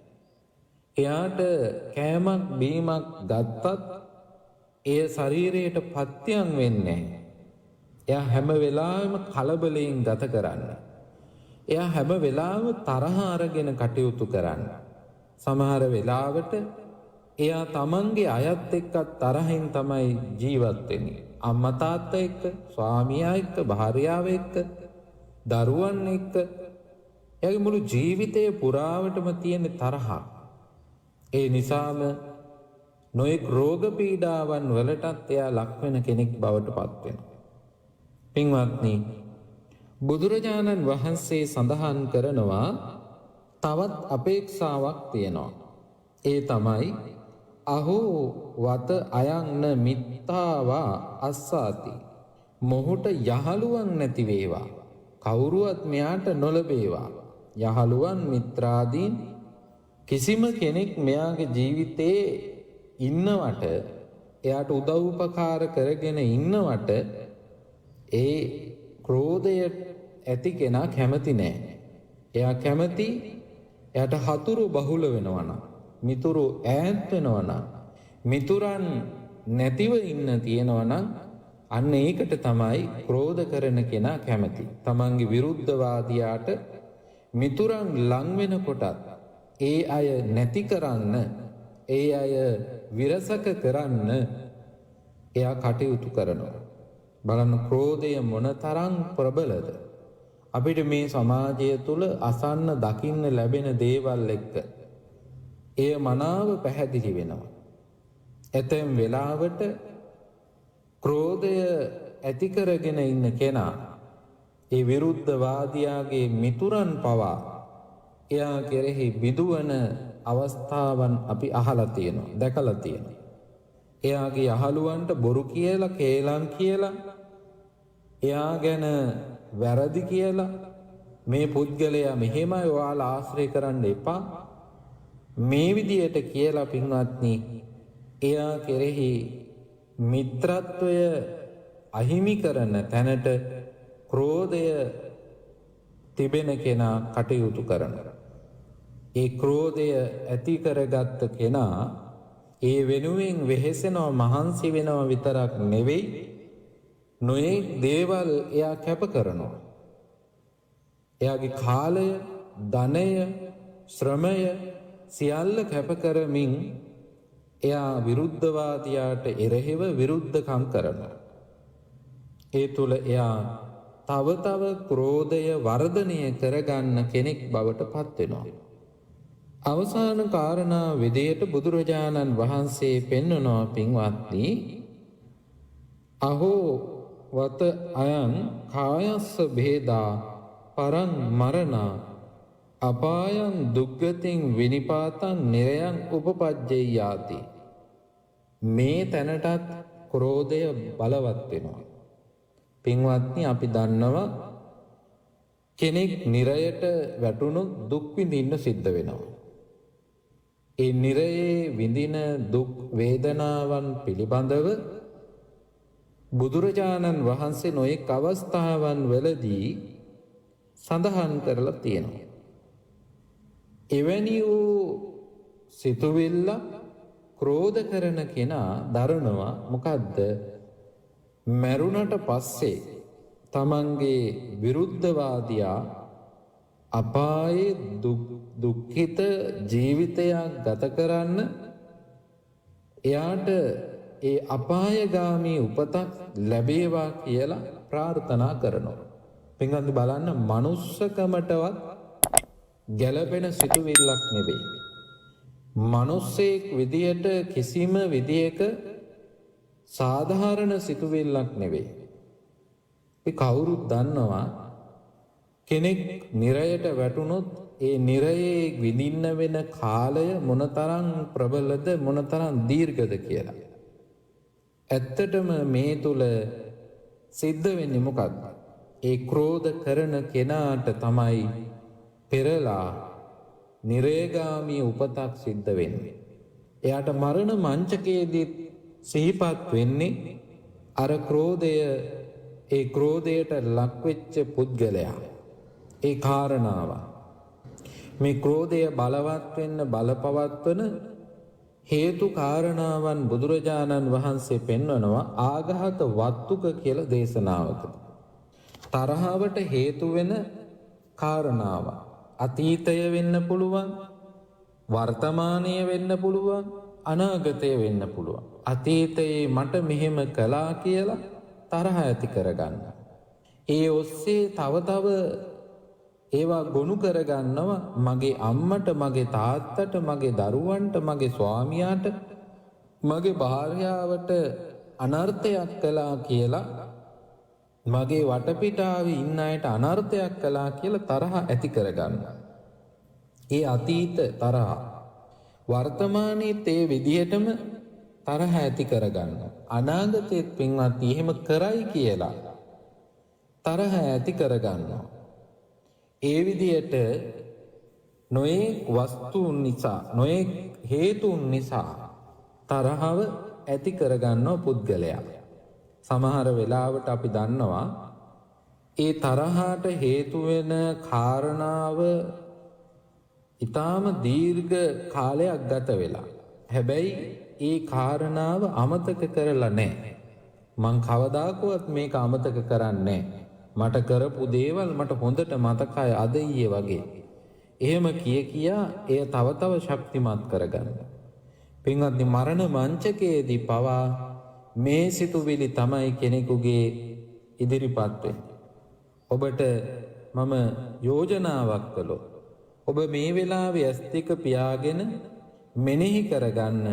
එයාට කෑමක් බීමක් ගත්තත් එය ශරීරයට පත්‍යම් වෙන්නේ නැහැ. එයා හැම වෙලාවෙම කලබලයෙන් ගත කරන්න. එයා හැම වෙලාවෙම තරහ අරගෙන කටයුතු කරන්න. සමහර වෙලාවට එයා තමන්ගේ අයත් එක්ක තරහින් තමයි ජීවත් වෙන්නේ. අම්මා තාත්තා එක්ක, ස්වාමියා එක්ක, භාර්යාව එක්ක, දරුවන් එක්ක. එයාගේ මුළු ජීවිතය පුරාවටම තියෙන තරහ. ඒ නිසාම නොයෙක් රෝග පීඩාවන් වලටත් එයා ලක්වෙන කෙනෙක් බවට පත්වෙන. පින්වත්නි, බුදුරජාණන් වහන්සේ සඳහන් කරනවා තවත් අපේක්ෂාවක් තියෙනවා. ඒ තමයි අහෝ වත අයන්න මිත්තාවා අස්සාති. මොහුට යහළුවන් නැති වේවා. කවුරුවත් මෙයාට නොලබේවා. යහළුවන් මිත්‍රාදීන් කිසිම කෙනෙක් මෙයාගේ ජීවිතේ ඉන්නවට, එයාට උදව්පකාර කරගෙන ඉන්නවට ඒ ක්‍රෝධය ඇති කෙනා කැමති නෑ. එයා කැමති එයාට හතුරු බහුල වෙනවනම්, මිතුරු ඈත් වෙනවනම්, මිතුරන් නැතිව ඉන්න තියෙනවනම් අන්න ඒකට තමයි ක්‍රෝධ කරන කෙනා කැමති. තමන්ගේ විරුද්ධවාදියාට මිතුරන් ලං වෙනකොටත් ඒ අය නැති කරන්න, ඒ අය විරසක කරන්න එයා කටයුතු කරනවා. බලන්න ක්‍රෝධය මොනතරම් ප්‍රබලද. අපිට මේ සමාජය තුළ අසන්න දකින්න ලැබෙන දේවල් එක්ක එය මනාව පැහැදිලි වෙනවා. ඇතැම් වෙලාවට ක්‍රෝධය ඇති කරගෙන ඉන්න කෙනා, ඒ විරුද්ධවාදියාගේ මිතුරන් පවා එයා කෙරෙහි බිඳුවන අවස්ථාවන් අපි අහලා තියෙනවා, දැකලා තියෙනවා. එයාගේ යහළුවන්ට බොරු කියලා, කේලම් කියලා, එයා ගැන වැරදි කියලා, මේ පුද්ගලයා මෙහෙමයි, ඔයාලා ආශ්‍රය කරන්න එපා, මේ විදියට කියලා පින්වත්නි එයා කෙරෙහි මිත්‍රත්වය අහිමි කරන තැනට ක්‍රෝධය තිබෙන කෙනා කටයුතු කරනවා. ඒ ක්‍රෝධය ඇති කරගත්ත කෙනා ඒ වෙනුවෙන් වෙහෙසෙනවා, මහන්සි වෙනවා විතරක් නෙවෙයි, නොයෙක් දේවල් එයා කැප කරනවා. එයාගේ කාලය, ධනය, ශ්‍රමය සියල්ල කැප කරමින් එයා විරුද්ධවාදියාට එරෙහිව විරුද්ධකම් කරනවා. ඒ තුල එයා තව තව ක්‍රෝධය වර්ධනය කරගන්න කෙනෙක් බවට පත් වෙනවා. අවසාන කාරණා විදියට බුදුරජාණන් වහන්සේ පෙන්වනවා පින්වත්නි, අහෝ වත අයං කායස්ස භේදා පරං මරණා අපායං දුක්ගතින් විනිපාතං නිරයං උපපජ්ජෙයාති. මේ තැනටත් ක්‍රෝධය බලවත් වෙනවා. පින්වත්නි, අපි දන්නවා කෙනෙක් නිරයට වැටුණොත් දුක් විඳින්න සිද්ධ වෙනවා. ඒ නිරයේ විඳින දුක් වේදනාවන් පිළිබඳව බුදුරජාණන් වහන්සේ නොයෙක් අවස්ථාවන් වලදී සඳහන් කරලා තියෙනවා. එවැනි වූ සිතුවිල්ල ක්‍රෝධ කරන කෙනා දරනවා මොකද්ද? මරුණට පස්සේ තමන්ගේ විරුද්ධවාදියා අපායේ දුක්ඛිත ජීවිතයක් ගත කරන්න, එයාට ඒ අපායගාමී උපතක් ලැබේවා කියලා ප්‍රාර්ථනා කරනවා. පින්වත්නි බලන්න, මනුස්සකමටවත් ගැළපෙන සිතුවිල්ලක් නෙවෙයි. මිනිස්සෙක් විදියට කිසිම විදියක සාධාරණ සිතුවිල්ලක් නෙවෙයි. ඒ කවුරුත් දන්නවා කෙනෙක් නිරයට වැටුනොත් ඒ නිරයේ විඳින්න වෙන කාලය මොනතරම් ප්‍රබලද, මොනතරම් දීර්ඝද කියලා. ඇත්තටම මේ තුල සිද්ධ වෙන්නේ මොකක්ද? ඒ ක්‍රෝධ කරන කෙනාට තමයි පෙරලා නිරේගාමී උපතක් සිද්ධ වෙන්නේ. එයාට මරණ මංචකයේදී සිහිපත් වෙන්නේ අර ක්‍රෝධය, ඒ ක්‍රෝධයට ලක්වෙච්ච පුද්ගලයා. ඒ කාරණාව මේ ක්‍රෝධය බලවත් වෙන්න බලපවත්වන හේතු කාරණාවන් බුදුරජාණන් වහන්සේ පෙන්වනවා ආඝාත වත්තුක කියලා දේශනාවක. තරහවට හේතු වෙන කාරණාව අතීතය වෙන්න පුළුවන්, වර්තමානය වෙන්න පුළුවන්, අනාගතය වෙන්න පුළුවන්. අතීතයේ මට මෙහෙම කළා කියලා තරහ ඇති කරගන්න. ඒ ඔස්සේ තව තව ඒවා ගොනු කරගන්නවා මගේ අම්මට, මගේ තාත්තට, මගේ දරුවන්ට, මගේ ස්වාමියාට, මගේ භාර්යාවට අනර්ථයක් කළා කියලා, මගේ වටපිටාවේ ඉන්න අයට අනර්ථයක් කළා කියලා තරහ ඇති කරගන්නවා. ඒ අතීත තරහ වර්තමානයේත් ඒ විදිහටම තරහ ඇති කරගන්නවා. අනාගතයේත් පින්වත්නි එහෙම කරයි කියලා තරහ ඇති කරගන්නවා. ඒ විදිහට නොයෙක් වස්තුන් නිසා, නොයෙක් හේතුන් නිසා තරහව ඇති කරගන්නවා පුද්ගලයා. සමහර වෙලාවට අපි දන්නවා ඒ තරහට හේතු වෙන කාරණාව ඊටාම දීර්ඝ කාලයක් ගත වෙලා. හැබැයි ඒ කාරණාව අමතක කරලා නැහැ. මං කවදාකවත් මේක අමතක කරන්නේ නැහැ. මට කරපු දේවල් මට හොඳට මතකයි අද ඊයේ වගේ. එහෙම කියා එය තව තව ශක්තිමත් කරගන්න. පින්වත්නි, මරණ මංචකයේදී පවා මේ සිතුවිලි තමයි කෙනෙකුගේ ඉදිරිපත් වෙන්නේ. ඔබට මම යෝජනාවක් කළොත් ඔබ මේ වෙලාවේ ඇස් දෙක පියාගෙන මෙනෙහි කරගන්න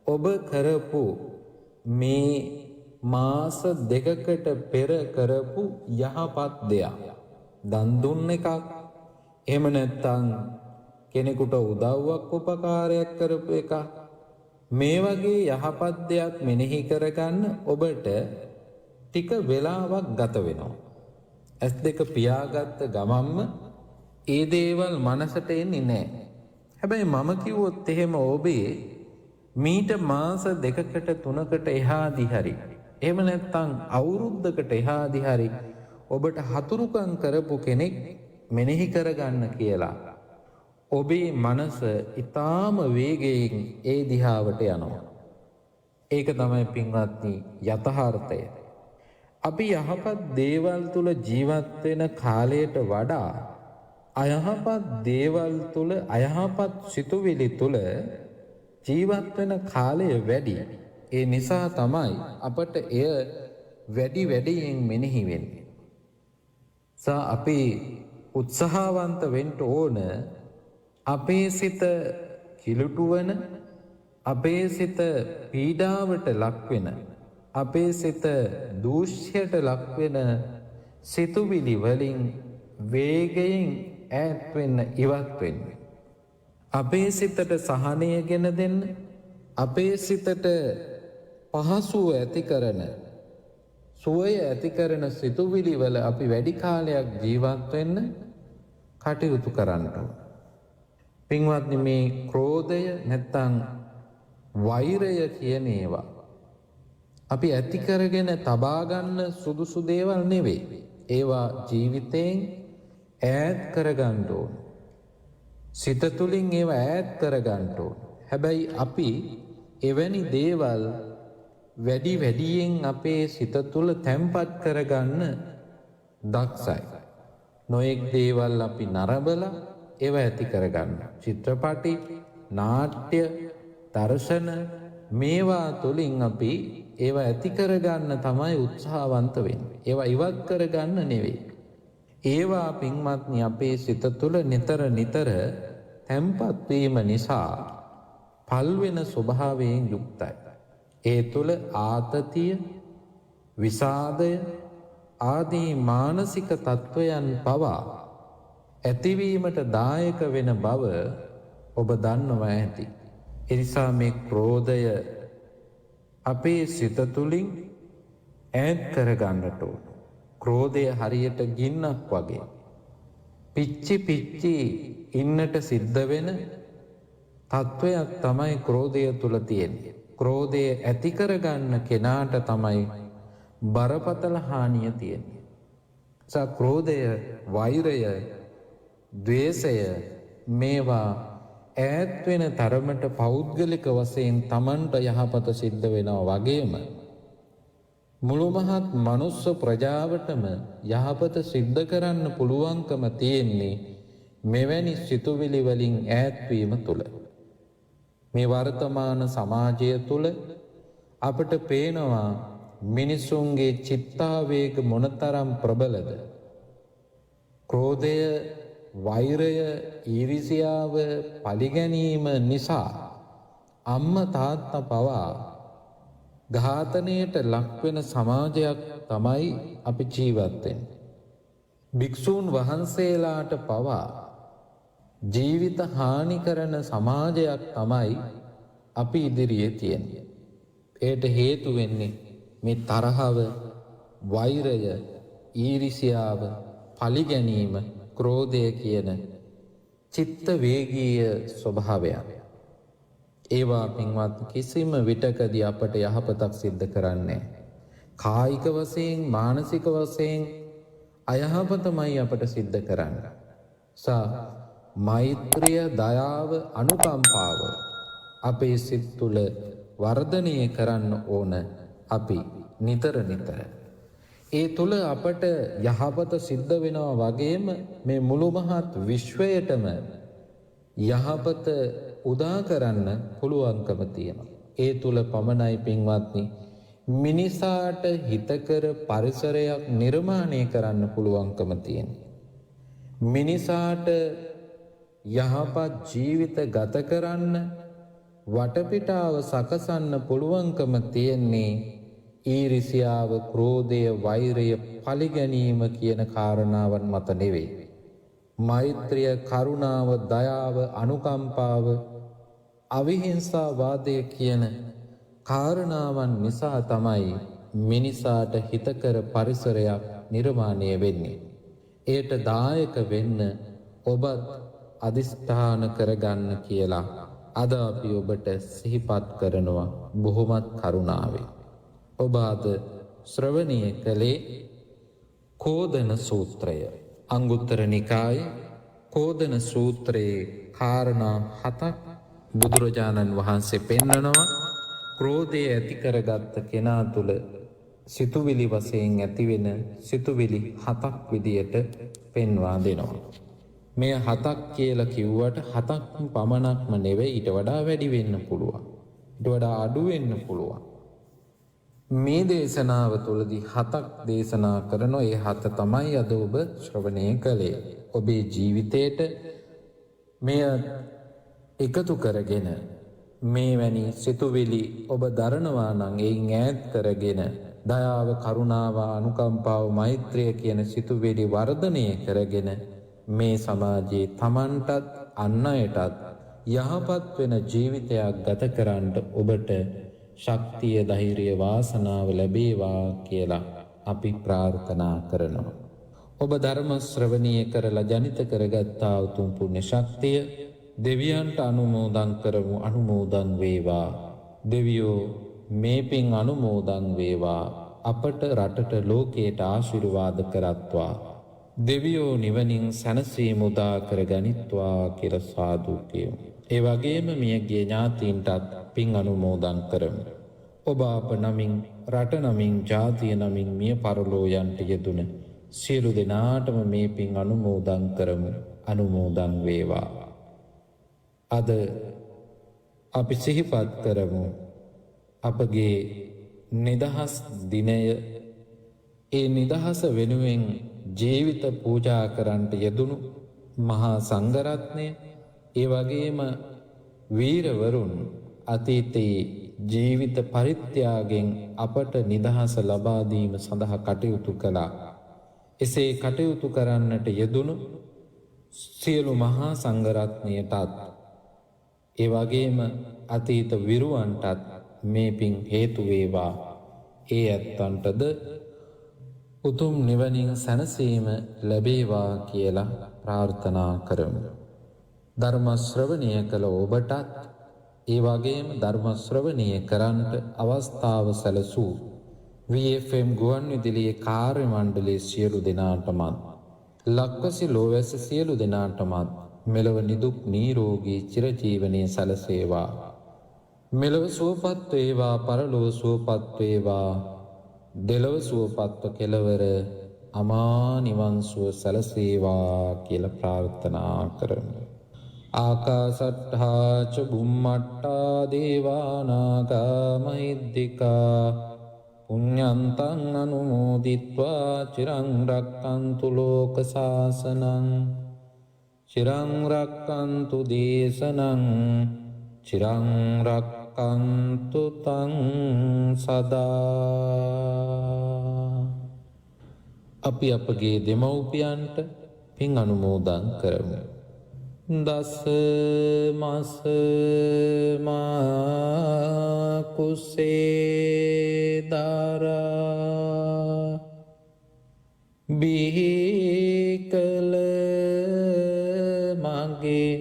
ඔබ කරපු මේ මාස දෙකකට පෙර කරපු යහපත් දෙයක්. දන් දුන්න එකක්, එහෙම නැත්නම් කෙනෙකුට උදව්වක් උපකාරයක් කරපු එකක්. මේ වගේ යහපත් දෙයක් මෙනෙහි කරගන්න ඔබට ටික වෙලාවක් ගත වෙනවා. ඇස් දෙක පියාගත්ත ගමන්ම ඒ දේවල් මනසට එන්නේ නැහැ. හැබැයි මම කිව්වොත් එහෙම ඔබේ මීට මාස දෙකකට තුනකට එහාදී හරි, එහෙම නැත්නම් අවුරුද්දකට එහාදී හරි ඔබට හතුරුකම් කරපු කෙනෙක් මෙනෙහි කරගන්න කියලා ඔබේ මනස ඊටාම වේගයෙන් ඒ දිහාවට යනවා. ඒක තමයි පින්වත්නි යථාර්ථය. අපි යහපත් දේවල් තුල ජීවත් වෙන කාලයට වඩා අයහපත් දේවල් තුල, අයහපත් සිතුවිලි තුල ජීවත් වෙන කාලය වැඩි. ඒ නිසා තමයි අපට එය වැඩි වැඩියෙන් මෙනෙහි වෙන්නේ. අපි උත්සාහවන්ත වෙන්න ඕන අපේ සිත කිලුටු වෙන, අපේ සිත පීඩාවට ලක් වෙන, අපේ සිත දූෂ්‍යයට ලක් වෙන සිතුවිලි වලින් වේගයෙන් ඈත් වෙන්න, ඉවත් වෙන්න. අපේ සිතට සහනය ගෙන දෙන්න, අපේ සිතට පහසුව ඇති කරන, සුවය ඇති කරන සිතුවිලි වල අපි වැඩි කාලයක් ජීවත් වෙන්න කටයුතු කරන්න ඕන. පින්වත්නි, මේ ක්‍රෝධය නැත්තම් වෛරය කියන ඒවා අපි ඇති කරගෙන තබා ගන්න සුදුසු දේවල් නෙවෙයි. ඒවා ජීවිතයෙන් ඈත් කරගන්න ඕන. සිත තුළින් ඒවා ඈත් කරගන්න ඕන. හැබැයි අපි එවැනි දේවල් වැඩි වැඩියෙන් අපේ සිත තුළ තැම්පත් කරගන්න දක්ෂයි. නොයෙක් දේවල් අපි නරඹලා ඒවා ඇති කරගන්න. චිත්‍රපටි, නාට්‍ය, දර්ශන මේවා තුළින් අපි ඒවා ඇති කරගන්න තමයි උත්සාහවන්ත වෙන්නේ. ඒවා ඉවත් කරගන්න නෙවෙයි. ඒවා පින්වත්නි අපේ සිත තුළ නිතර නිතර තැම්පත් වීම නිසා පල්වෙන ස්වභාවයෙන් යුක්තයි. ඒ තුළ ආතතිය, විෂාදය ආදී මානසික තත්වයන් පවා ඇතිවීමට දායක වෙන බව ඔබ දන්නවා ඇති. එනිසා මේ ක්‍රෝධය අපේ සිත තුළින් ඈත් කරගන්නට ඕන. ක්‍රෝධය හරියට ගින්නක් වගේ පිච්චි පිච්චි ඉන්නට සිද්ධ වෙන තත්වයක් තමයි ක්‍රෝධය තුළ තියෙන්නේ. ක්‍රෝධය ඇති කරගන්න කෙනාට තමයි බරපතල හානිය තියෙන්නේ. ක්‍රෝධය, වෛරය, ද්වේෂය මේවා ඈත් වෙන තරමට පෞද්ගලික වශයෙන් Tamanට යහපත සිද්ධ වෙනවා වගේම මුළු මහත් මනුස්ස ප්‍රජාවටම යහපත සිද්ධ කරන්න පුළුවන්කම තියෙන්නේ මෙවැනි සිතුවිලි වලින් ඈත් වීම තුල. මේ වර්තමාන සමාජය තුල අපට පේනවා මිනිසුන්ගේ චිත්තාවේග මොනතරම් ප්‍රබලද. ක්‍රෝධය වෛරය, ඊරිසියාව, පලිගැනීම නිසා අම්ම තාත්තා පවා ඝාතනයට ලක්වෙන සමාජයක් තමයි අපි ජීවත් වෙන්නේ. භික්ෂූන් වහන්සේලාට පවා ජීවිත හානි කරන සමාජයක් තමයි අපි ඉදිරියේ තියෙන්නේ. ඒට හේතු වෙන්නේ මේ තරහව, වෛරය, ඊරිසියාව, පලිගැනීම, ක්‍රෝධය කියන චිත්ත වේගීය ස්වභාවයන්. ඒවා පින්වත් කිසිම විටකදී අපට යහපතක් සිද්ධ කරන්නේ කායික වශයෙන්, මානසික වශයෙන් අයහපතමයි අපට සිද්ධ කරන්නේ. මෛත්‍රිය, දයාව, අනුකම්පාව අපේ සිත් තුළ වර්ධනය කරන්න ඕන අපි නිතර නිතර. ඒ තුළ අපට යහපත සිද්ධ වෙනවා වගේම මේ මුළු මහත් විශ්වයටම යහපත උදා කරන්න පුළුවන්කම තියෙනවා. ඒ තුළ පමණයි පින්වත්නි මිනිසාට හිතකර පරිසරයක් නිර්මාණය කරන්න පුළුවන්කම තියෙනවා. මිනිසාට යහපත් ජීවිත ගත කරන්න වටපිටාව සකසන්න පුළුවන්කම තියෙන්නේ ඊරිසියාව, ක්‍රෝධය, වෛරය, පලිගැනීම කියන කාරණාවන් මත නෙවෙයි. මෛත්‍රිය, කරුණාව, දයාව, අනුකම්පාව, අවිහිංසාවාදය කියන කාරණාවන් නිසා තමයි මිනිසාට හිතකර පරිසරයක් නිර්මාණය වෙන්නේ. ඒට දායක වෙන්න ඔබත් අදිස්ථාන කරගන්න කියලා අද අපි ඔබට සිහිපත් කරනවා බොහොමත් කරුණාවෙන්. ඔබ අද ශ්‍රවණය කළේ කෝදන සූත්‍රය. අංගුත්තර නිකායේ කෝදන සූත්‍රයේ කාරණා 7ක් බුදුරජාණන් වහන්සේ පෙන්වනවා. ක්‍රෝධය ඇති කරගත්ත කෙනා තුළ සිතුවිලි වශයෙන් ඇතිවෙන සිතුවිලි 7ක් විදියට පෙන්වා දෙනවා. මෙය 7ක් කියලා කිව්වට 7ක් පමණක්ම නෙවෙයි, ඊට වඩා වැඩි වෙන්න පුළුවන්. ඊට වඩා අඩු වෙන්න පුළුවන්. මේ දේශනාව තුළදී 7ක් දේශනා කරනවා. ඒ 7 තමයි අද ඔබ ශ්‍රවණය කළේ. ඔබේ ජීවිතේට මෙය එකතු කරගෙන මේ වැනි සිතුවිලි ඔබ දරනවා නම් එයින් ඈත් කරගෙන දයාව, කරුණාව, අනුකම්පාව, මෛත්‍රිය කියන සිතුවිලි වර්ධනය කරගෙන මේ සමාජයේ තමන්ටත් අන් අයටත් යහපත් වෙන ජීවිතයක් ගත කරන්න ඔබට ශක්තිය, ධෛර්යය, වාසනාව ලැබේවා කියලා අපි ප්‍රාර්ථනා කරනවා. ඔබ ධර්ම ශ්‍රවණය කරලා ජනිත කරගත්තා උතුම් පුණ්‍ය ශක්තිය දෙවියන්ට අනුමෝදන් කරමු. අනුමෝදන් වේවා. දෙවියෝ මේ පින් අනුමෝදන් වේවා. අපට, රටට, ලෝකයට ආශිර්වාද කරත්වා. දෙවියෝ නිවනින් සැනසීම උදා කරගනිත්වා කියලා සාදු කියමු. ඒ වගේම මියගිය ඥාතීන්ටත් පින් අනුමෝදන් කරමු. ඔබ අප නමින්, රට නමින්, ජාතිය නමින් මිය පරලෝ යන්ට යෙදුන සියලු දෙනාටම මේ පින් අනුමෝදන් කරමු. අනුමෝදන් වේවා. අද අපි සිහිපත් කරමු අපගේ නිදහස් දිනය. ඒ නිදහස වෙනුවෙන් ජීවිත පූජා කරන්නට යෙදුණු මහා සංඝරත්නය, ඒ වගේම වීරවරුන් අතීතයේ ජීවිත පරිත්‍යාගයෙන් අපට නිදහස ලබා දීම සඳහා කටයුතු කළා. එසේ කටයුතු කරන්නට යෙදුණු සියලු මහා සංඝරත්නයටත්, ඒ වගේම අතීත විරුවන්ටත් මේ පින් හේතු වේවා. ඒ ඇත්තන්ටද උතුම් නිවනින් සැනසීම ලැබේවා කියලා ප්‍රාර්ථනා කරමු. ධර්ම ශ්‍රවණය කළ ඔබටත්, ඒ වගේම ධර්ම ශ්‍රවණය කරන්නට අවස්ථාව සැලසූ VFM ගුවන් විදුලියේ කාර්ය මණ්ඩලයේ සියලු දෙනාටමත්, ලක්වැසි ලෝවැස සියලු දෙනාටමත් මෙලොව නිදුක් නිරෝගී චිරජීවනයේ සැලසේවා. මෙලොව සුවපත් වේවා, පරලොව සුවපත් වේවා, දෙලොව සුවපත්ව කෙලවර අමා නිවන් සුව සැලසේවා කියලා ප්‍රාර්ථනා කරමු. ආකාසට්ඨා ච බුම්මට්ඨා දේවා නාග මහිද්దికා පුඤ්ඤන්තං අනුමෝදිත්වා චිරං රක්ඛන්තු ලෝක සාසනං. චිරං රක්칸තු දේශනං චිරං රක්칸තු තං සදා. අපි අපගේ දෙමව්පියන්ට පින් අනුමෝදන් කරමු. දස මස මා කුසේ දාරා බිහි කළ මගේ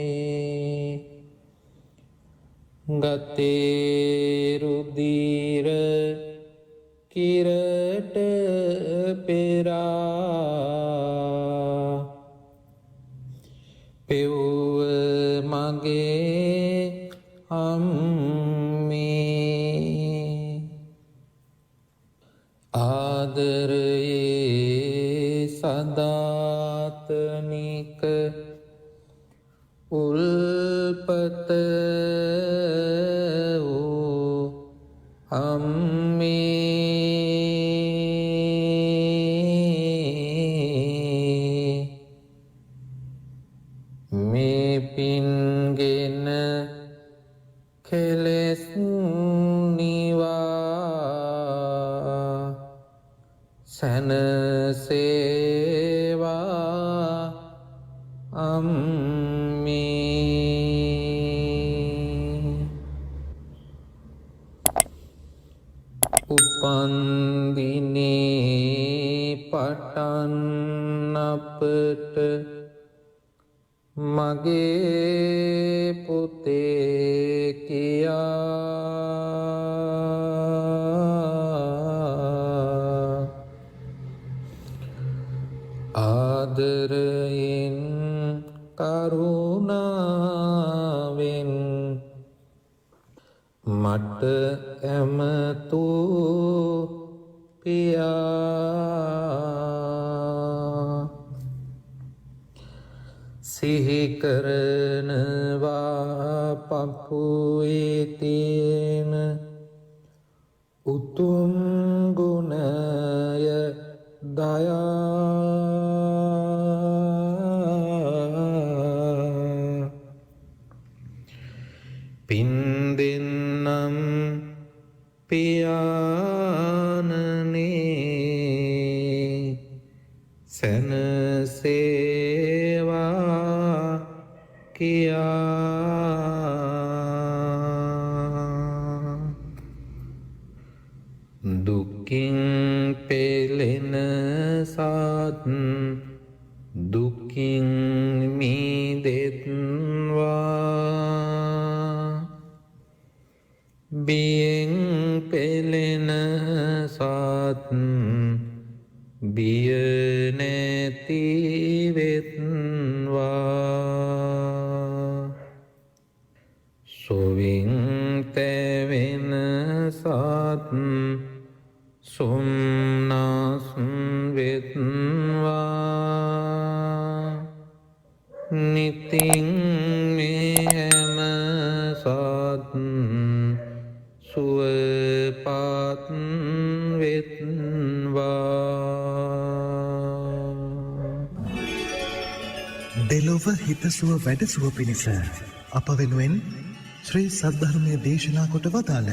අම්මේ ගතේ රුධිර කිරට පෙරා පෙව්ව මගේ අම්මේ ආදරයේ සදාතනික උල්පත වූ අම්මේ මේ පින්ගෙන කෙලෙස් නිවා සැනසේවා අම්මේ. උපන්දිනේ පටන් අපට මගේ පුතේ කියා ආදරයෙන් කරුණාවෙන් මට ඇමතු පියා සිහිකරනවා පපුවේ තියෙන උතුම් ගුණය දයා පින් දෙන්නම් පියාණනේ සැනසේවා කියා දුකින් පෙළෙන සත් දුකින් මිදෙත්වා බියෙන් පෙළෙන සත් බිය නැතිවෙත්වා සොවින් තැවෙන සත් සොම්නස් වෙත්වා නිතින් මෙහෙම සත් සුවපත් වෙත්වා. දෙලොව හිතසුව වැඩසුව පිණිස අප වෙනුවෙන් ශ්‍රී සද්ධර්මය දේශනා කොට වදාළ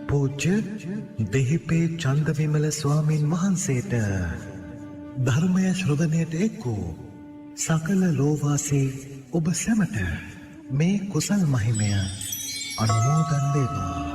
පූජ්‍ය දෙහිපේ චන්දවිමල ස්වාමීන් වහන්සේට ධර්මය ශ්‍රවණයට එක් වූ සකල ලෝවාසී ඔබ සැමට මේ කුසල් මහිමය අනුමෝදන් වේවා.